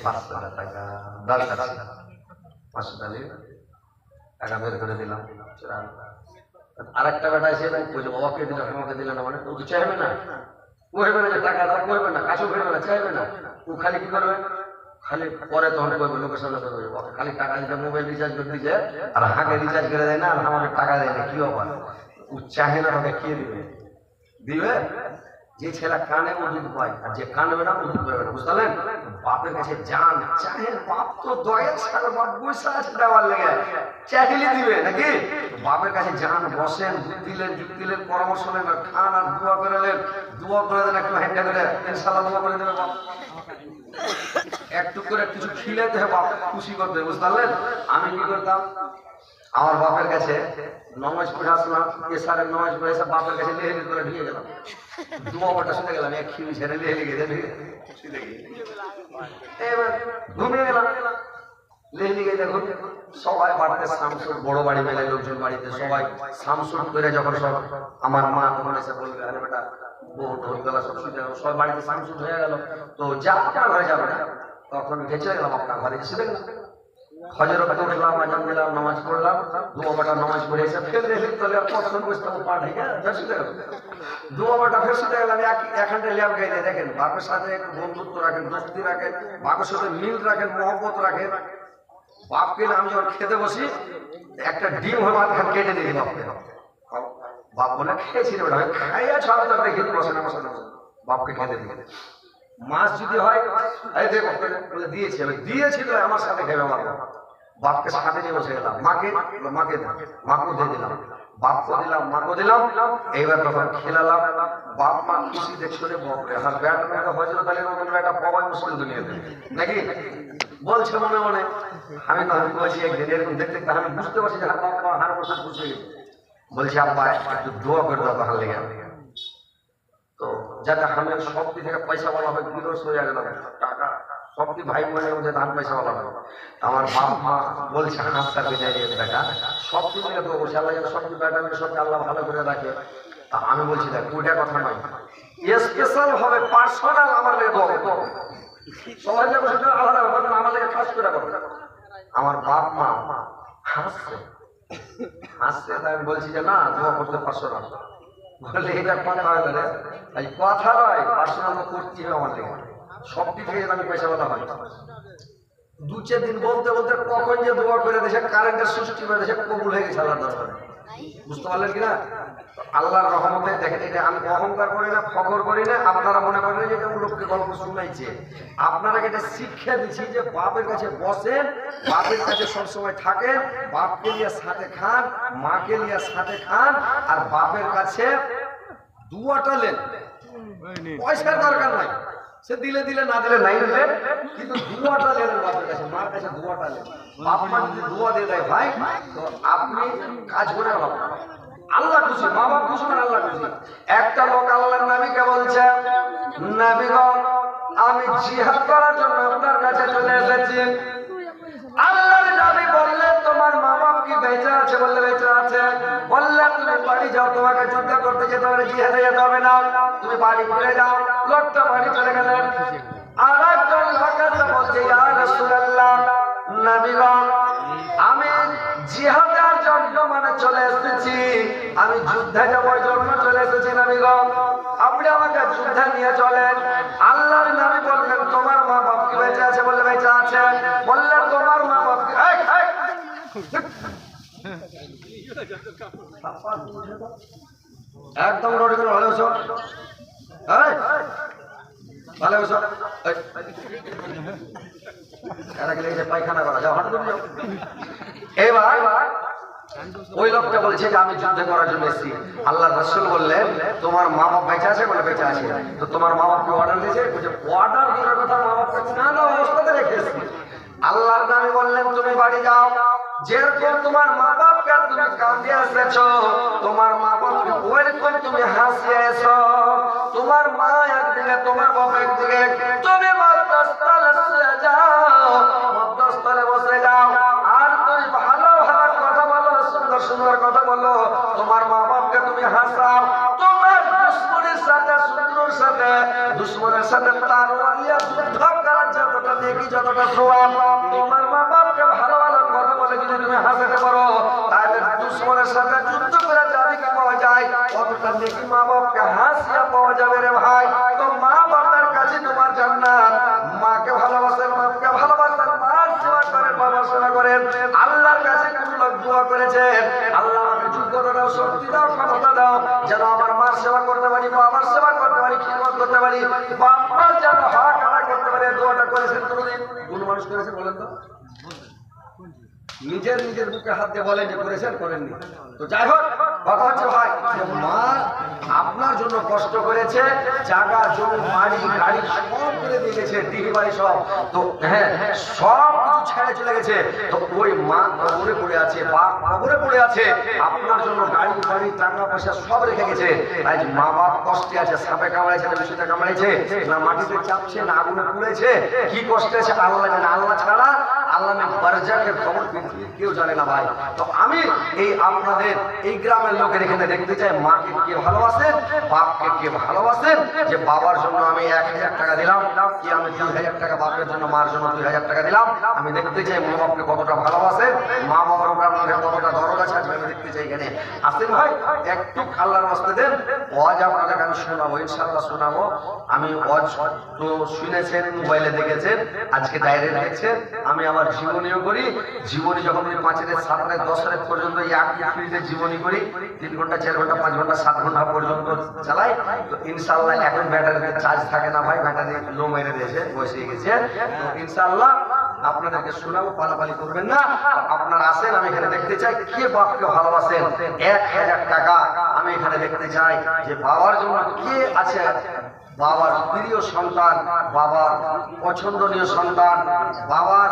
500 টাকা দরকার, 500 টাকা বের করে দিলাম। আর একটা বেটা এসে বলছে বাবাকে দিলাম, আমাকে দিল না, মানে ও তো চাইবে না, ও হইবে না, টাকা দাম করবে না, কাছেও ফেরবে না, চাইবে না। ও খালি কি করবে, খালি পরে তখন করবে, লোকের সামনে করবে, খালি টাকা দিতে মোবাইল রিচার্জ করে দিচ্ছে, আর হাঁকে রিচার্জ করে দেয় না, আর আমাকে টাকা দেয় না, কি অবাক। ও চাহে না, আমাকে কে দিবে? দিবে যে ছেলে কানে ও দুধ পায় আর যে কানবে না ও দুধ পাবে না, বুঝলেন? বাপের কাছে যান চাহেন, বাপ তো দয়া ছাড়া বাপ বসে আছে দেওয়ার লেগে চাহিলি দিবে নাকি? বাপের কাছে যান, বসেন, দুধ দিলেন, যুগ দিলেন, পরামর্শ নেন, আর খান আর দোয়া করে নেন, দোয়া করে দেন একটু হ্যান্ডা করে, ইনশাআল্লাহ দোয়া করে দেবে বাপ। একটু করে কিছু খিলাতে হবে, বাপ খুশি করবে, বুঝলেন? আমি কি করতাম, আমার বাপের কাছে নমাজ পড়ে আসলাম, এসারের নমাজ পড়ে এসে বাপের কাছে লেহেলি করে ঢুকে গেলাম, দুয়াটা শুনে গেলাম, এক খিমি ছেড়ে লেহেলি গেছে, এবার ঘুমিয়ে গেলাম। লেহেলি গেছে সবাই বাড়িতে শামসুর, বড় বাড়ি মেলে লোকজন বাড়িতে সবাই শামসুর করে যখন সব আমার মা তখন এসে বলবে, আরে বেটা বউ ঢোলবেলা সব শুনে গেল, সব বাড়িতে শামসুর হয়ে গেল, তো যা আপনার ঘরে যাবে না, তখন ভেসে গেলাম আপনার ঘরে, শুনে গেলাম হজর উঠলাম, আজান দিলাম, নামাজ পড়লাম, দুয়াটা নামাজ পড়ে এসে ফের রেখে তোলে আর পছন্দ বুঝতাম পা ঢেকে ফেসে গেল, দুয়াটা ফেসে গেলাম। এখানটা ল্যাব গাইলে দেখেন, বাপের সাথে একটু বন্ধুত্ব রাখেন, দোস্তি রাখেন, বাপের সাথে মিল রাখেন, মহব্বত রাখেন। বাপকে আমি যখন খেতে বসি একটা ডিম হয়ে মাঝখান কেটে দিই বাপকে, বাপ বলে খেয়েছি রে বেটা, খাইয়া ছাড়া তো খেতে বসে না, বসে না, বাপকে খেতে দিই। মাছ যদি হয় এই দেখো বলে দিয়েছি, আমি দিয়েছি তো আমার সাথে খেয়ে আমার বাপকে সাথে নিয়ে বসে গেলাম, মাকে মাকে মাকে দিয়ে দিলাম, বাপকে দিলাম, মাকে দিলাম। এইবার তখন খেলালাম, বাপ মা খুশি দেখছো রে বাপরে, আমার ব্যাট হজরত আলীর মতন একটা পাওয়াই মুশকিল দুনিয়াতে নাকি বলছে মনে মনে। আমি তখন বলছি একদিন এরকম দেখতে দেখতে আমি বুঝতে পারছি যে বাপ মা হার বসে বুঝে গেছে, বলছি আব্বা একটু দোয়া করে দাও তাহলে লেগে, তো যাতে আমার শক্তি থেকে পয়সা বলা হয় বিরস হয়ে গেল টাকা শক্তি ভাই বোনের মধ্যে ধান পয়সা বলা হয়। আমার বাপ মা বলছে হাতটা বেজায় গেছে টাকা শক্তি মিলে তো বসে আল্লাহ শক্তি বেটা সবকে আল্লাহ ভালো করে রাখে। তা আমি বলছি দেখ ওইটা কথা নয়, স্পেশাল ভাবে পার্সোনাল আমার লেগে সবাই যাবো সেটা আলাদা ব্যাপার, আমার লেগে খাস করে করবে। আমার বাপ মা হাসছে হাসছে, তাই আমি বলছি যে না দোয়া করতে পার্সোনাল বলে এটা কথা হয় না, এই কথা নয় পার্সোনাল করতে হবে আমার লেগে, সবটি থেকে আমি পয়সা বলা হয়। দু চার দিন বলতে বলতে কখন যে দোয়া করে দেশে কারেন্টের সৃষ্টি করে দেশে কবুল হয়ে গেছে আল্লাহ দরবারে, বুঝতে পারলেন কিনা? আল্লাহর রহমতে দেখেন, এটা আমি অহংকার করি না, ফখর করি না, আপনারা মনে করেন যে এটা লোককে গল্প শুনাইছে, আপনারা এটা শিক্ষা দিচ্ছি যে বাপের কাছে বসেন, বাপের কাছে সবসময় থাকেন, বাপকে নিয়ে সাথে খান, মাকে নিয়ে সাথে খান, আর বাপের কাছে দুয়াটা নেন, পয়সার দরকার নাই, সে দিলে দিলে না দিলে নাই দিলে, কিন্তু দুয়াটা নেন বাপের কাছে, মার কাছে দুয়াটা নেন। বাপ মা যদি দুয়া দিয়ে দেয় ভাই, তো আপনি কাজ করে আল্লাহ খুশি, মা বাপ খুশি মানে আল্লাহ খুশি। একটা লোক আল্লাহর নবীকে বলছে, নবীগণ আমি জিহাদ করার জন্য আপনার কাছে চলে এসেছি। আল্লাহর নবী বললেন তোমার মা বাপ কি বেঁচে আছে? বললে বেঁচে আছে। বললে তুমি বাড়ি যাও, তোমাকে যুদ্ধ করতে যেতে হবে, জিহাদে যেতে হবে না, তুমি বাড়ি ফিরে যাও। লোকটা বাড়ি চলে গেলেন। আর একজন লোক এসে বলছে, ইয়া রাসূলুল্লাহ, নবীগণ আমি জিহাদের জন্য মানে চলে এসেছি, আমি যুদ্ধে যাওয়ার জন্য চলে এসেছি নবীগণ, আপনি আমাকে যুদ্ধে নিয়ে চলেন। আল্লাহর নবী বললেন তোমার মা বাপ কি বেঁচে আছে? বললে বেঁচে আছে। বললেন তোমার মা বাপ কি একদম রোড করে ভালো আছো, ভালো আছো, পায়খানা করা যাও, হাঁটু যাও। এবার ওই লোকটা বলছে যে আমি যুদ্ধ করার জন্য এসেছি। আল্লাহ রাসূল বললেন তোমার মা বাপ বেঁচে আছে? বলে বেঁচে আছে। তো তোমার মা বাপকে অর্ডার দিয়েছে? বলছে অর্ডার করার কথা মা বাপ না না অবস্থাতে রেখে এসেছি। আল্লাহর নবী বললেন তুমি বাড়ি যাও, যেরকম তোমার মা বাপকে তুমি কাঁদিয়ে এসেছো, তোমার মা বাপকে ওইরকম তুমি হাসিয়ে এসো। তোমার মা একদিকে, তোমার বাপ একদিকে, তুমি মধ্যস্থলে যাও, মধ্যস্থলে বসে যাও, আর তুমি ভালো ভালো কথা বলো, সুন্দর সুন্দর কথা বলো, তোমার মা বাপকে তুমি হাসাও। তোমার দুশ্মনের সাথে, শত্রুর সাথে, দুশ্মনের সাথে তারওয়ার নিয়ে যুদ্ধ করার যতটা নেকি, যতটা সওয়াব, তোমার মা বাপকে ভালো ভালো কথা বলে যদি তুমি হাসাতে পারো, তাহলে দুশ্মনের সাথে যুদ্ধ করে যাবে কি পাওয়া যায়, কতটা নেকি মা বাপকে হাসিয়া পাওয়া যাবে রে ভাই। তো মা বাবার কাছে তোমার জান্নাত। মাকে ভালোবাসেন, বাপকে ভালোবাসেন, মার সেবা করেন, বাবার সেবা করেন। আল্লাহর কাছে কোন লোক দোয়া করেছেন, আল্লাহ আমাকে যোগ্যতা দাও, শক্তি দাও, ক্ষমতা দাও, যেন আমার মার সেবা করতে পারি, বাবার সেবা করতে পারি। পারি, বাবা যেন হাত খাড়া করতে পারে। দোয়াটা করেছেন কোনোদিন? কোন মানুষ করেছেন বলেন তো? নিজের নিজের বুকে হাত দিয়ে বলেন যে করেছেন, করেননি। তো যাই হোক, কথা হচ্ছে ভাই যে মা আপনার জন্য কষ্ট করেছে, জায়গা জমি বাড়ি গাড়ি সব করে দিয়ে গেছে, টিভি বাড়ি সব। তো হ্যাঁ, সব কিছু ছেড়ে চলে গেছে। তো ওই মা কবরে পড়ে আছে, বাপ কবরে পড়ে আছে, আপনার জন্য গাড়ি বাড়ি টাকা পয়সা সব রেখে গেছে। আজ মা বাপ কষ্টে আছে, সাপে কামড়াইছে না বিষয়টা কামড়াইছে, না মাটিতে চাপছে না আগুনে পুড়েছে, কি কষ্টে আছে আল্লাহ জানে। আল্লাহ ছাড়া আল্লামে বারজাকের খবর পৃথিবীর কেউ জানে না ভাই। তো আমি এই আপনাদের এই গ্রামের লোকের এখানে দেখতে চাই, মাকে কে ভালোবাসেন, বাপকে কে ভালোবাসেন। যে বাবার জন্য আমি 1000 টাকা দিলাম, কি আমি 2000 টাকা, বাপের জন্য মার জন্য 2000 টাকা দিলাম। আমি দেখতে চাই মা বাপকে কতটা ভালোবাসেন, মা বাবার উপর আপনাদের কতটা দরদ আছে, আমি দেখতে চাই। এখানে আসেন ভাই, একটু আল্লাহর রাস্তায় দেন। ওয়াজ আপনাদেরকে আমি শোনাবো, ইনশাআল্লাহ শোনাবো। আমি ওয়াজ তো শুনেছেন, মোবাইলে দেখেছেন, আজকে ডাইরেক্ট দেখছেন। আমি আমার জীবনীও করি, জীবনী যখন 5 থেকে 7 থেকে 10 তারিখ পর্যন্ত একই ফ্রিতে জীবনী করি, 3 ঘন্টা 4 ঘন্টা 5 ঘন্টা 7 ঘন্টা পর্যন্ত চালাই। তো ইনশাআল্লাহ এখন ব্যাটারিতে চার্জ থাকে না ভাই, ব্যাটারি লো মেরে দিয়েছে, বসে গেছে। তো ইনশাআল্লাহ আপনাদেরকে শোনাবো, পালাপালি করবেন না। আপনারা আসেন, আমি এখানে দেখতে চাই কে বাপকে ভালোবাসেন। 1000 টাকা আমি এখানে দেখতে চাই যে বাবার জন্য কে আছে, বাবার প্রিয় সন্তান, বাবার পছন্দনীয় সন্তান, বাবার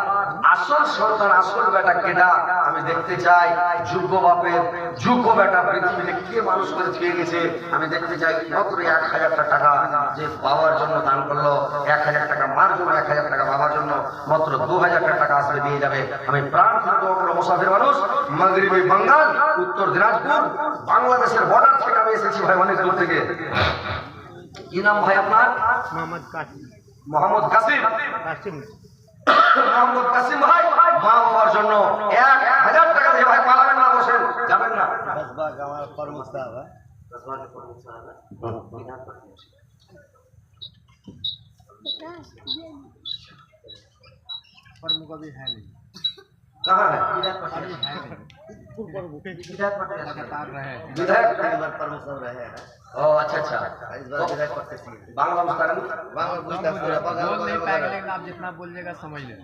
আসল সন্তান, আসল বেটা কেডা আমি দেখতে চাই। যোগ্য বাপের যোগ্য বেটা পৃথিবীতে কে মানুষ করে ছুঁয়ে গেছে আমি দেখতে চাই। মাত্র 1000 টাকা যে বাবার জন্য দান করলো, 1000 টাকা মার জন্য, 1000 টাকা বাবার জন্য, মাত্র 2000 টাকা আসলে দিয়ে যাবে। আমি প্রাণ করে মুসাফির মানুষ, মাগরিবি বাঙ্গাল, উত্তর দিনাজপুর, বাংলাদেশের বর্ডার থেকে আমি এসেছি ভাই, অনেক দূর থেকে। কি নাম ভাই আপনার? মোহাম্মদ কাসিম। মোহাম্মদ কাসিম। মোহাম্মদ কাসিম ভাই, মা বাবার জন্য 1000 টাকা দিয়ে ভাই পালাবেন না, বসেন, যাবেন না। 10 बार हमारा प्रमुख साहब है। 10 বার প্রমুখ সাহেব प्रमुख अभी है नहीं, कहाँ है? लगातार रहे। विधायक प्रमुख साहब रहे हैं। ओ अच्छा अच्छा, इस बार विधायक पद से सीए। बांग्ला मुस्तान। बांग्ला पूछता है, बोल नहीं पाएंगे लेकिन आप जितना बोलिएगा समझ लें।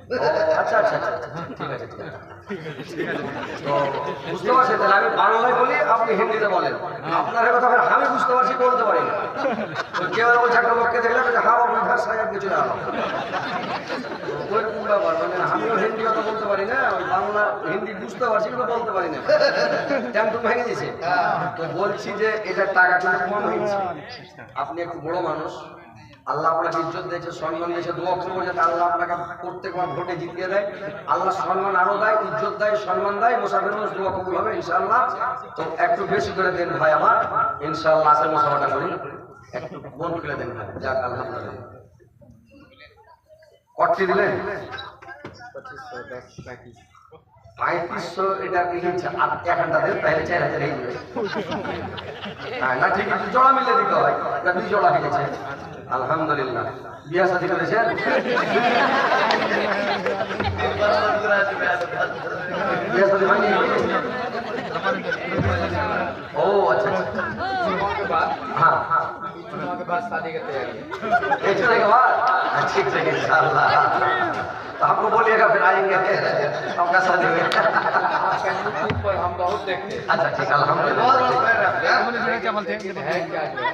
अच्छा अच्छा अच्छा, ঠিক আছে ঠিক আছে। তো বুঝতে পারছেন, তাহলে আমি বাংলায় বলি, আপনি হিন্দিতে বলেন। আপনার কথা আমি বুঝতে পারছি, বলতে পারি না। তো কেউ বলছে একটা লোককে দেখলে হ্যাঁ আপনি ভাষায় কিছু না, ওইরকম ব্যাপার। মানে আমিও হিন্দি কথা বলতে পারি না, ওই বাংলা হিন্দি বুঝতে পারছি কিন্তু বলতে পারি না, ট্যাম্পটুম ভেঙে দিয়েছে। তো বলছি যে এটার টাকা কিন্তু কম হয়েছে। আপনি একটু বড় মানুষ, আল্লাহ আপনাকে ইজ্জত দিয়েছে, সম্মান দিয়েছে, দোয়া করবো যাতে আল্লাহ আপনাকে প্রত্যেকবার ভোটে জিতিয়ে দেয়। আল্লাহ সম্মান আরো দেয়, ইজ্জত দেয়, সম্মান দেয়। মুসাফির মানুষ, দোয়া কবুল হবে ইনশাআল্লাহ। তো একটু বেশি করে দেন ভাই আমার, ইনশাআল্লাহ আসে মুসাফাটা করি, একটু মন খুলে দেন ভাই। যাক আলহামদুলিল্লাহ। কটি দিলেন? 3500 এটা লিখেছে, আর 1 ঘন্টা দেন তাহলে 4000 হয়ে যাবে। হ্যাঁ না, ঠিক আছে, জোড়া মিলে দিতে হয়, এটা 2 জোড়া লিখেছে। আলহামদুলিল্লাহ। বিয়া শাদী করেছেন? বিয়া শাদী হয়নি? ও আচ্ছা अच्छा। हाँ हाँ, चुनाव के बाद शादी की तैयारी। एक चुनाव के बाद ठीक है इंशाल्लाह। तो हमको बोलिएगा, फिर आएंगे आपका शादी में। आपका यूट्यूब पर हम बहुत देखते हैं। अच्छा ठीक, अल्हम्दुलिल्लाह। क्या बोलते हैं? है क्या जो है,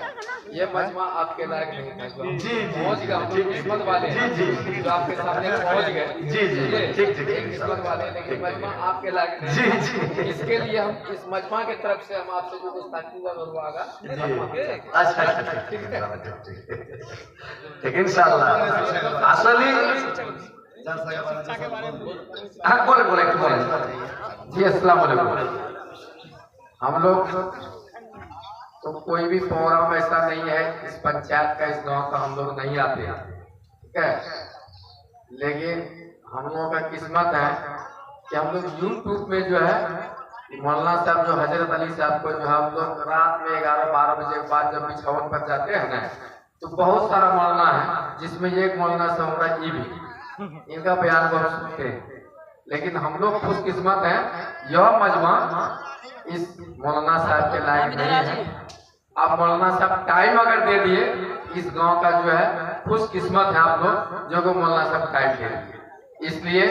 ये मजमा आपके लायक नहीं था, जो जी, जी, पहुंच गए, हम लोग किस्मत वाले हैं, जी, जो आपके सामने पहुंच गए। जी, जी, ये ठीक, ठीक, एक किस्मत वाले हैं, लेकिन मजमा आपके लायक नहीं। जी, जी। इसके लिए हम इस मजमा की तरफ से हम आपसे जो कुछ ताकीद करवाएगा, अच्छा अच्छा ठीक है, ठीक इंशाल्लाह। असली हाँ बोले बोले एक बोले। जी अस्सलाम वालेकुम। हम लोग तो कोई भी प्रोग्राम ऐसा नहीं है इस पंचायत का, इस गांव का हम लोग नहीं आते हैं, ठीक है। लेकिन हम लोगों का किस्मत है कि हम लोग यूट्यूब में जो है मौलाना साहब जो हजरत अली साहब को जो हम लोग रात में 11-12 बजे के बाद जब बिछावन पर जाते हैं ना, तो बहुत सारा मौलाना है, जिसमें एक मौलाना साहब का ये भी इनका बयान को हम सुनते हैं। लेकिन हम लोग खुशकिस्मत हैं, यह मजमा इस मौलाना साहब के लायक नहीं है। आप मौलाना साहब टाइम अगर दे दिए इस गांव का जो है खुशकिस्मत है आप लोग जो को मौलाना साहब टाइम के। इसलिए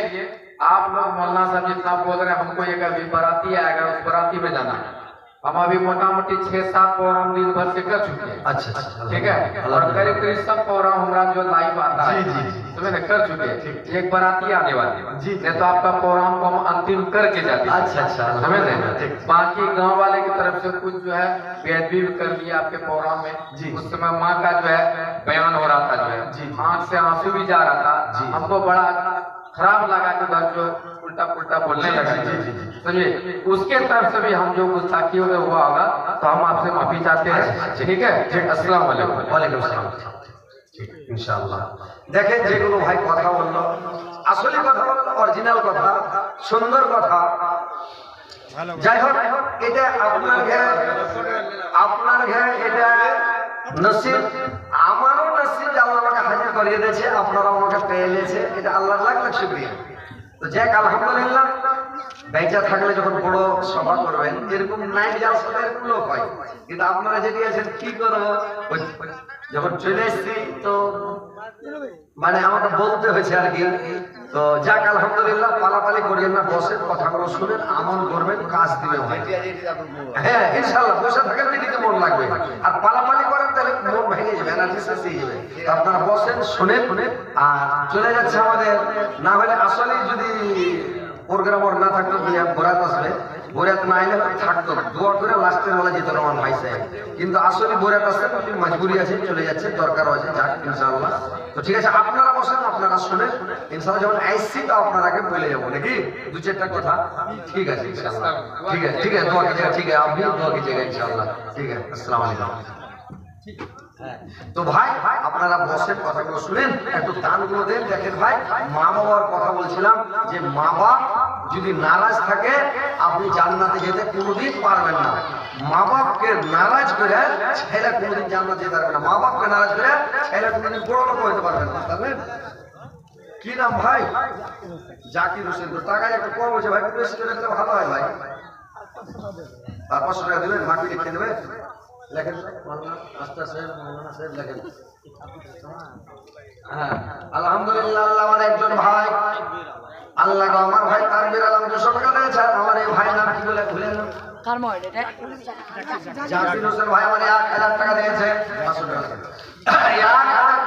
आप लोग मौलाना साहब जितना बोल रहे हैं, हमको एक अभी बाराती आएगा, उस बाराती में जाना है। हम अभी मोटा मोटी 6-7 प्रोग्राम दिन भर से कर चुके हैं। अच्छा अच्छा, ठीक है, और करीब करीब सब प्रोग्राम हमारा जो लाइव आता है समझे ना, कर चुके हैं। एक बाराती आने वाली है जी। नहीं तो आपका प्रोग्राम को हम अंतिम करके जाते हैं। अच्छा अच्छा, समझ रहे, बाकी गांव वाले की तरफ से कुछ जो है बेअदबी भी कर लिया आपके प्रोग्राम में जी। उस समय माँ का जो है बयान हो रहा था, जो है जी। आंख से आंसू भी जा रहा था जी। हमको बड़ा खराब लगा कि उधर जो उल्टा पुल्टा बोलने लगा। समझिए, उसके तरफ से भी हम जो गुस्ताखी हुआ होगा तो हम आपसे माफी चाहते हैं। ठीक है, अस्सलाम वालेकुम। ওয়ালাইকুম আসসালাম। ঠিক, ইনশাআল্লাহ। দেখেন যেগুলো ভাই কথা বললো, আসলে কথা বললো, অরিজিনাল কথা, সুন্দর কথা। যাই হোক, এটা আপনার ঘরে এটা নসিব, আমারও নসিব যে আল্লাহ আমাকে হাজির করিয়ে দিয়েছে, আপনারা আমাকে পেয়ে নিয়েছে, এটা আল্লাহর লাখ লাখ শুকরিয়া। তো যাক আলহামদুলিল্লাহ, বেঁচে থাকলে যখন বড় সভা করবেন এরকম নাইট জালসাতে এরকম লোক হয়, কিন্তু আপনারা যেটি আছেন কি করবো, যখন চলে এসছি তো মানে আমাকে বলতে হয়েছে আর কি। তো যাক আলহামদুলিল্লাহ, পালাপালি করিয়েন না, বসেন, কথাগুলো শুনেন, আমল করবেন, কাজ দিবে ভাই। হ্যাঁ ইনশাআল্লাহ, বসে থাকেন দিকে মন লাগবে, আর পালাপালি করেন তাহলে মন ভেঙে যাবে, এনার্জি শেষ হয়ে যাবে। তো আপনারা বসেন, শুনেন, আর চলে যাচ্ছে আমাদের। না হলে আসলে যদি প্রোগ্রাম ওর না থাকতো বরাত আসবে, বরাত না এলে থাকতো, দোয়া করে লাস্টের বেলা যেত আমার ভাই সাহেব। কিন্তু আসলে বরাত আসতে মজবুরি আছে, চলে যাচ্ছে, দরকার আছে, যাক ইনশাআল্লাহ। তো ঠিক আছে, আপনারা বসেন, আপনারা শুনেন, ইনশাআল্লাহ যখন আসছি তো আপনারাকে বলে যাবো নাকি 2-4টা কথা। ঠিক আছে ইনশাআল্লাহ, ঠিক আছে, ঠিক আছে, দোয়া कीजिएगा, ठीक है, आप भी दुआ कीजिएगा इंशाल्लाह। ठीक है, अस्सलाम वालेकुम। তো ভাই আপনারা বসেন, কথাগুলো শুনেন, একটু কানগুলো দেন। দেখেন ভাই, মা বাবার কথা বলছিলাম যে মা বাপ যদি নারাজ থাকে আপনি জান্নাতে যেতে কোনোদিন পারবেন না। মা বাপকে নারাজ করে ছেলে কোনোদিন জান্নাতে যেতে পারবে না। মা বাপকে নারাজ করে ছেলে কোনোদিন বড় লোক হতে পারবে না, বুঝলেন? কি নাম ভাই? জাকির হোসেন। তো টাকা একটু কম হয়েছে ভাই, একটু বেশি করে দিলে ভালো হয় ভাই। 500 টাকা দেবেন, বাকি লিখে দেবেন। লেখেন মাওলানা আস্তা সাহেব, মাওলানা সাহেব লেখেন। হ্যাঁ আলহামদুলিল্লাহ, আল্লাহ আমার একজন ভাই, আল্লাহ গো আমার ভাই তানভীর আলম 200 টাকা দিয়েছে। আমার এই ভাই নাম কি বলে ভুলে গেলাম, কার মডেল এটা? জাকির হোসেন ভাই আমার 1000 টাকা দিয়েছে। 500 টাকা 1000